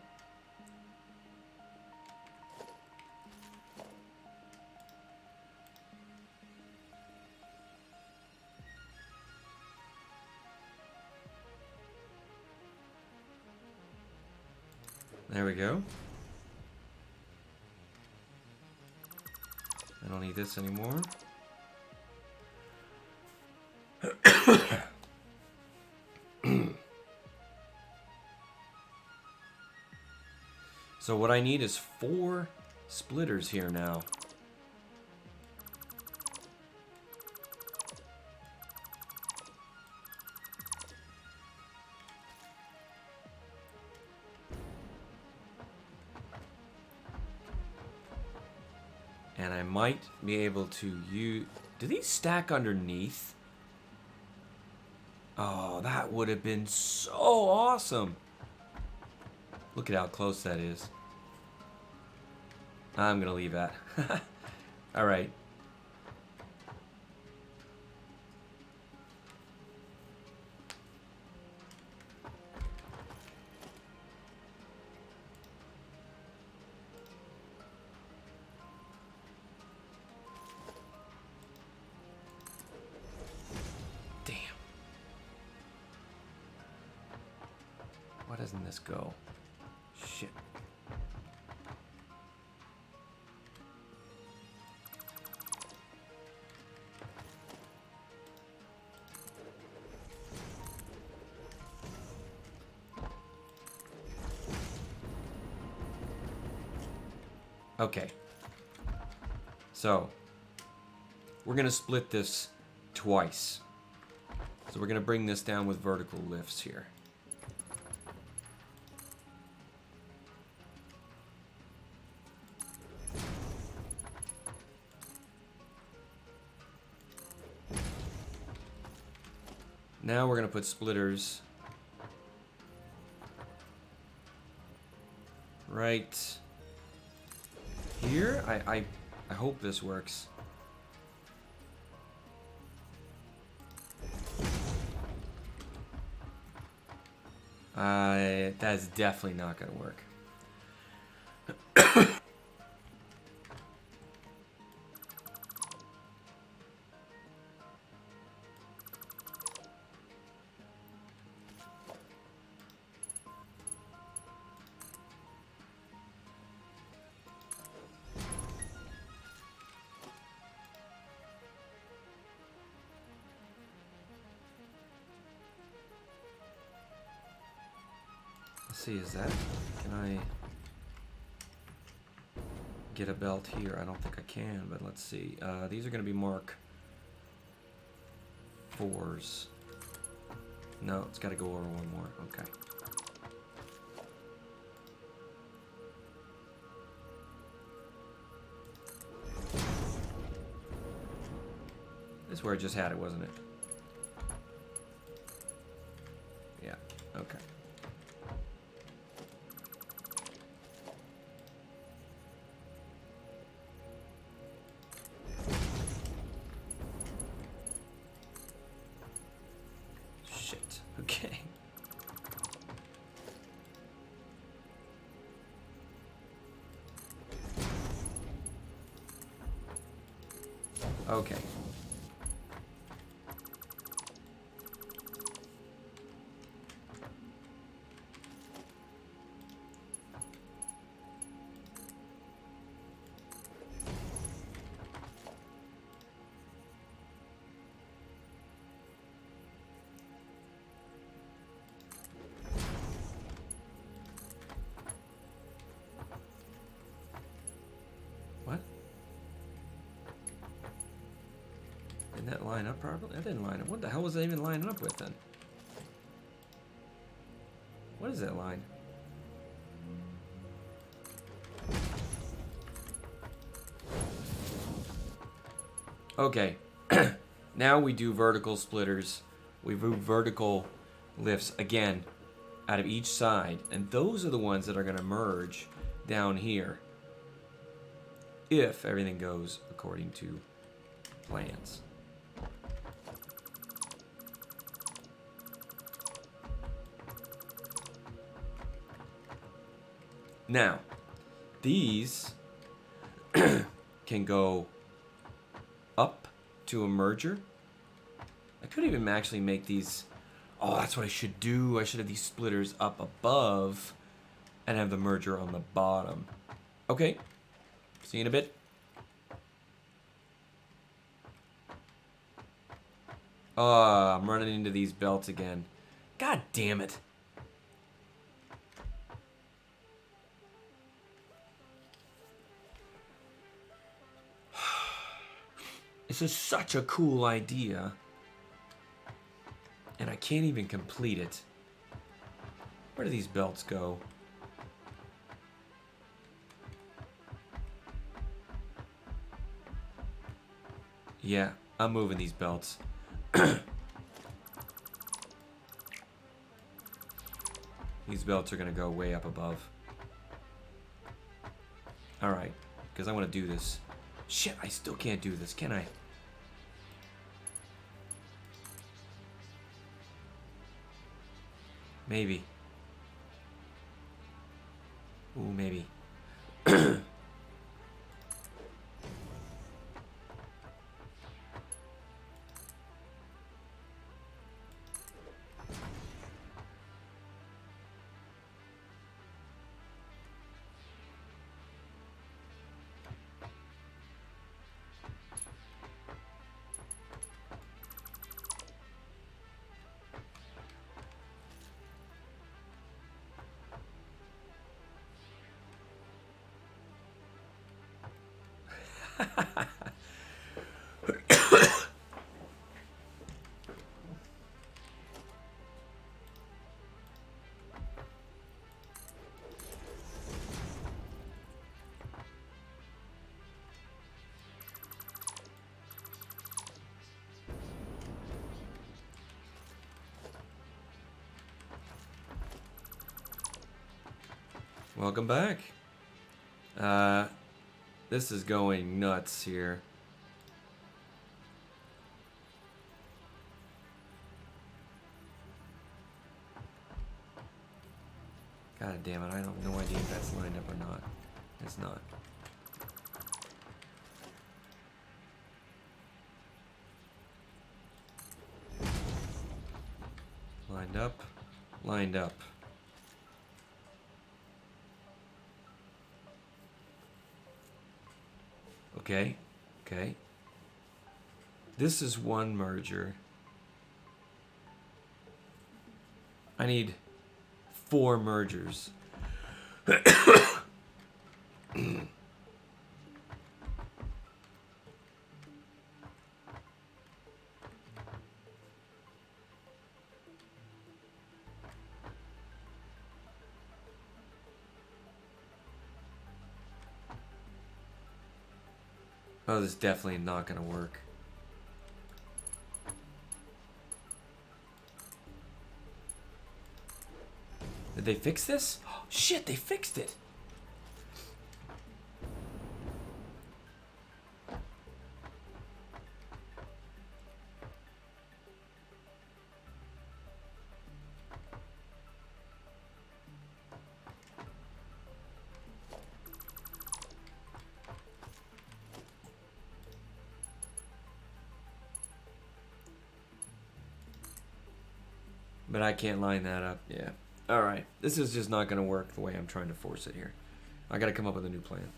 There we go. I don't need this anymore. So what I need is 4 splitters here now. And I might be able to use... Do these stack underneath? Oh, that would have been so awesome. Look at how close that is. I'm going to leave that. Alright. Damn. Why doesn't this go? Shit. Okay. So, we're going to split this twice. So we're going to bring this down with vertical lifts here. Now we're going to put splitters right here. I hope this works. That's definitely not going to work. see, is that... Can I get a belt here? I don't think I can, but let's see. These are going to be Mark 4s. No, it's got to go over one more. Okay. This is where I just had it, wasn't it? Yeah, okay. Shit, okay. Okay. What? Didn't that line up properly? That didn't line up. What the hell was that even lining up with then? What is that line? Okay. Now we do vertical splitters. We do vertical lifts again out of each side. And those are the ones that are going to merge down here. If everything goes according to plans. Now, these can go up to a merger. I could even actually make these... Oh, that's what I should do. I should have these splitters up above and have the merger on the bottom. Okay. See you in a bit. Oh, I'm running into these belts again. God damn it. This is such a cool idea. And I can't even complete it. Where do these belts go? Yeah, I'm moving these belts. These belts are going to go way up above. Alright, because I want to do this. Shit, I still can't do this, can I? Maybe. Ooh, maybe. Welcome back. This is going nuts here. God damn it, I have no idea if that's lined up or not. It's not. Lined up. Lined up. Okay. Okay. This is one merger. I need 4 mergers. Oh, this is definitely not gonna work. Did they fix this? Oh, shit, they fixed it. But I can't line that up. Yeah. Alright. This is just not going to work the way I'm trying to force it here. I got to come up with a new plan.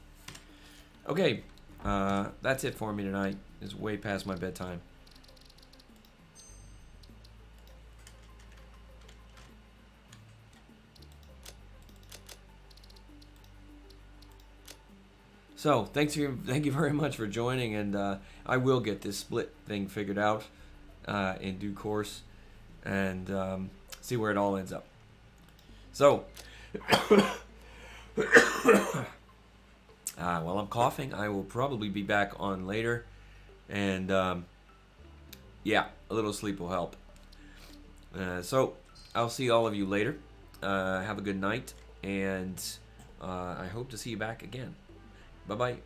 Okay. That's it for me tonight. It's way past my bedtime. So, thank you very much for joining, and I will get this split thing figured out in due course, and see where it all ends up. So, while I'm coughing, I will probably be back on later, and yeah, a little sleep will help. So, I'll see all of you later. Have a good night, and I hope to see you back again. Bye-bye.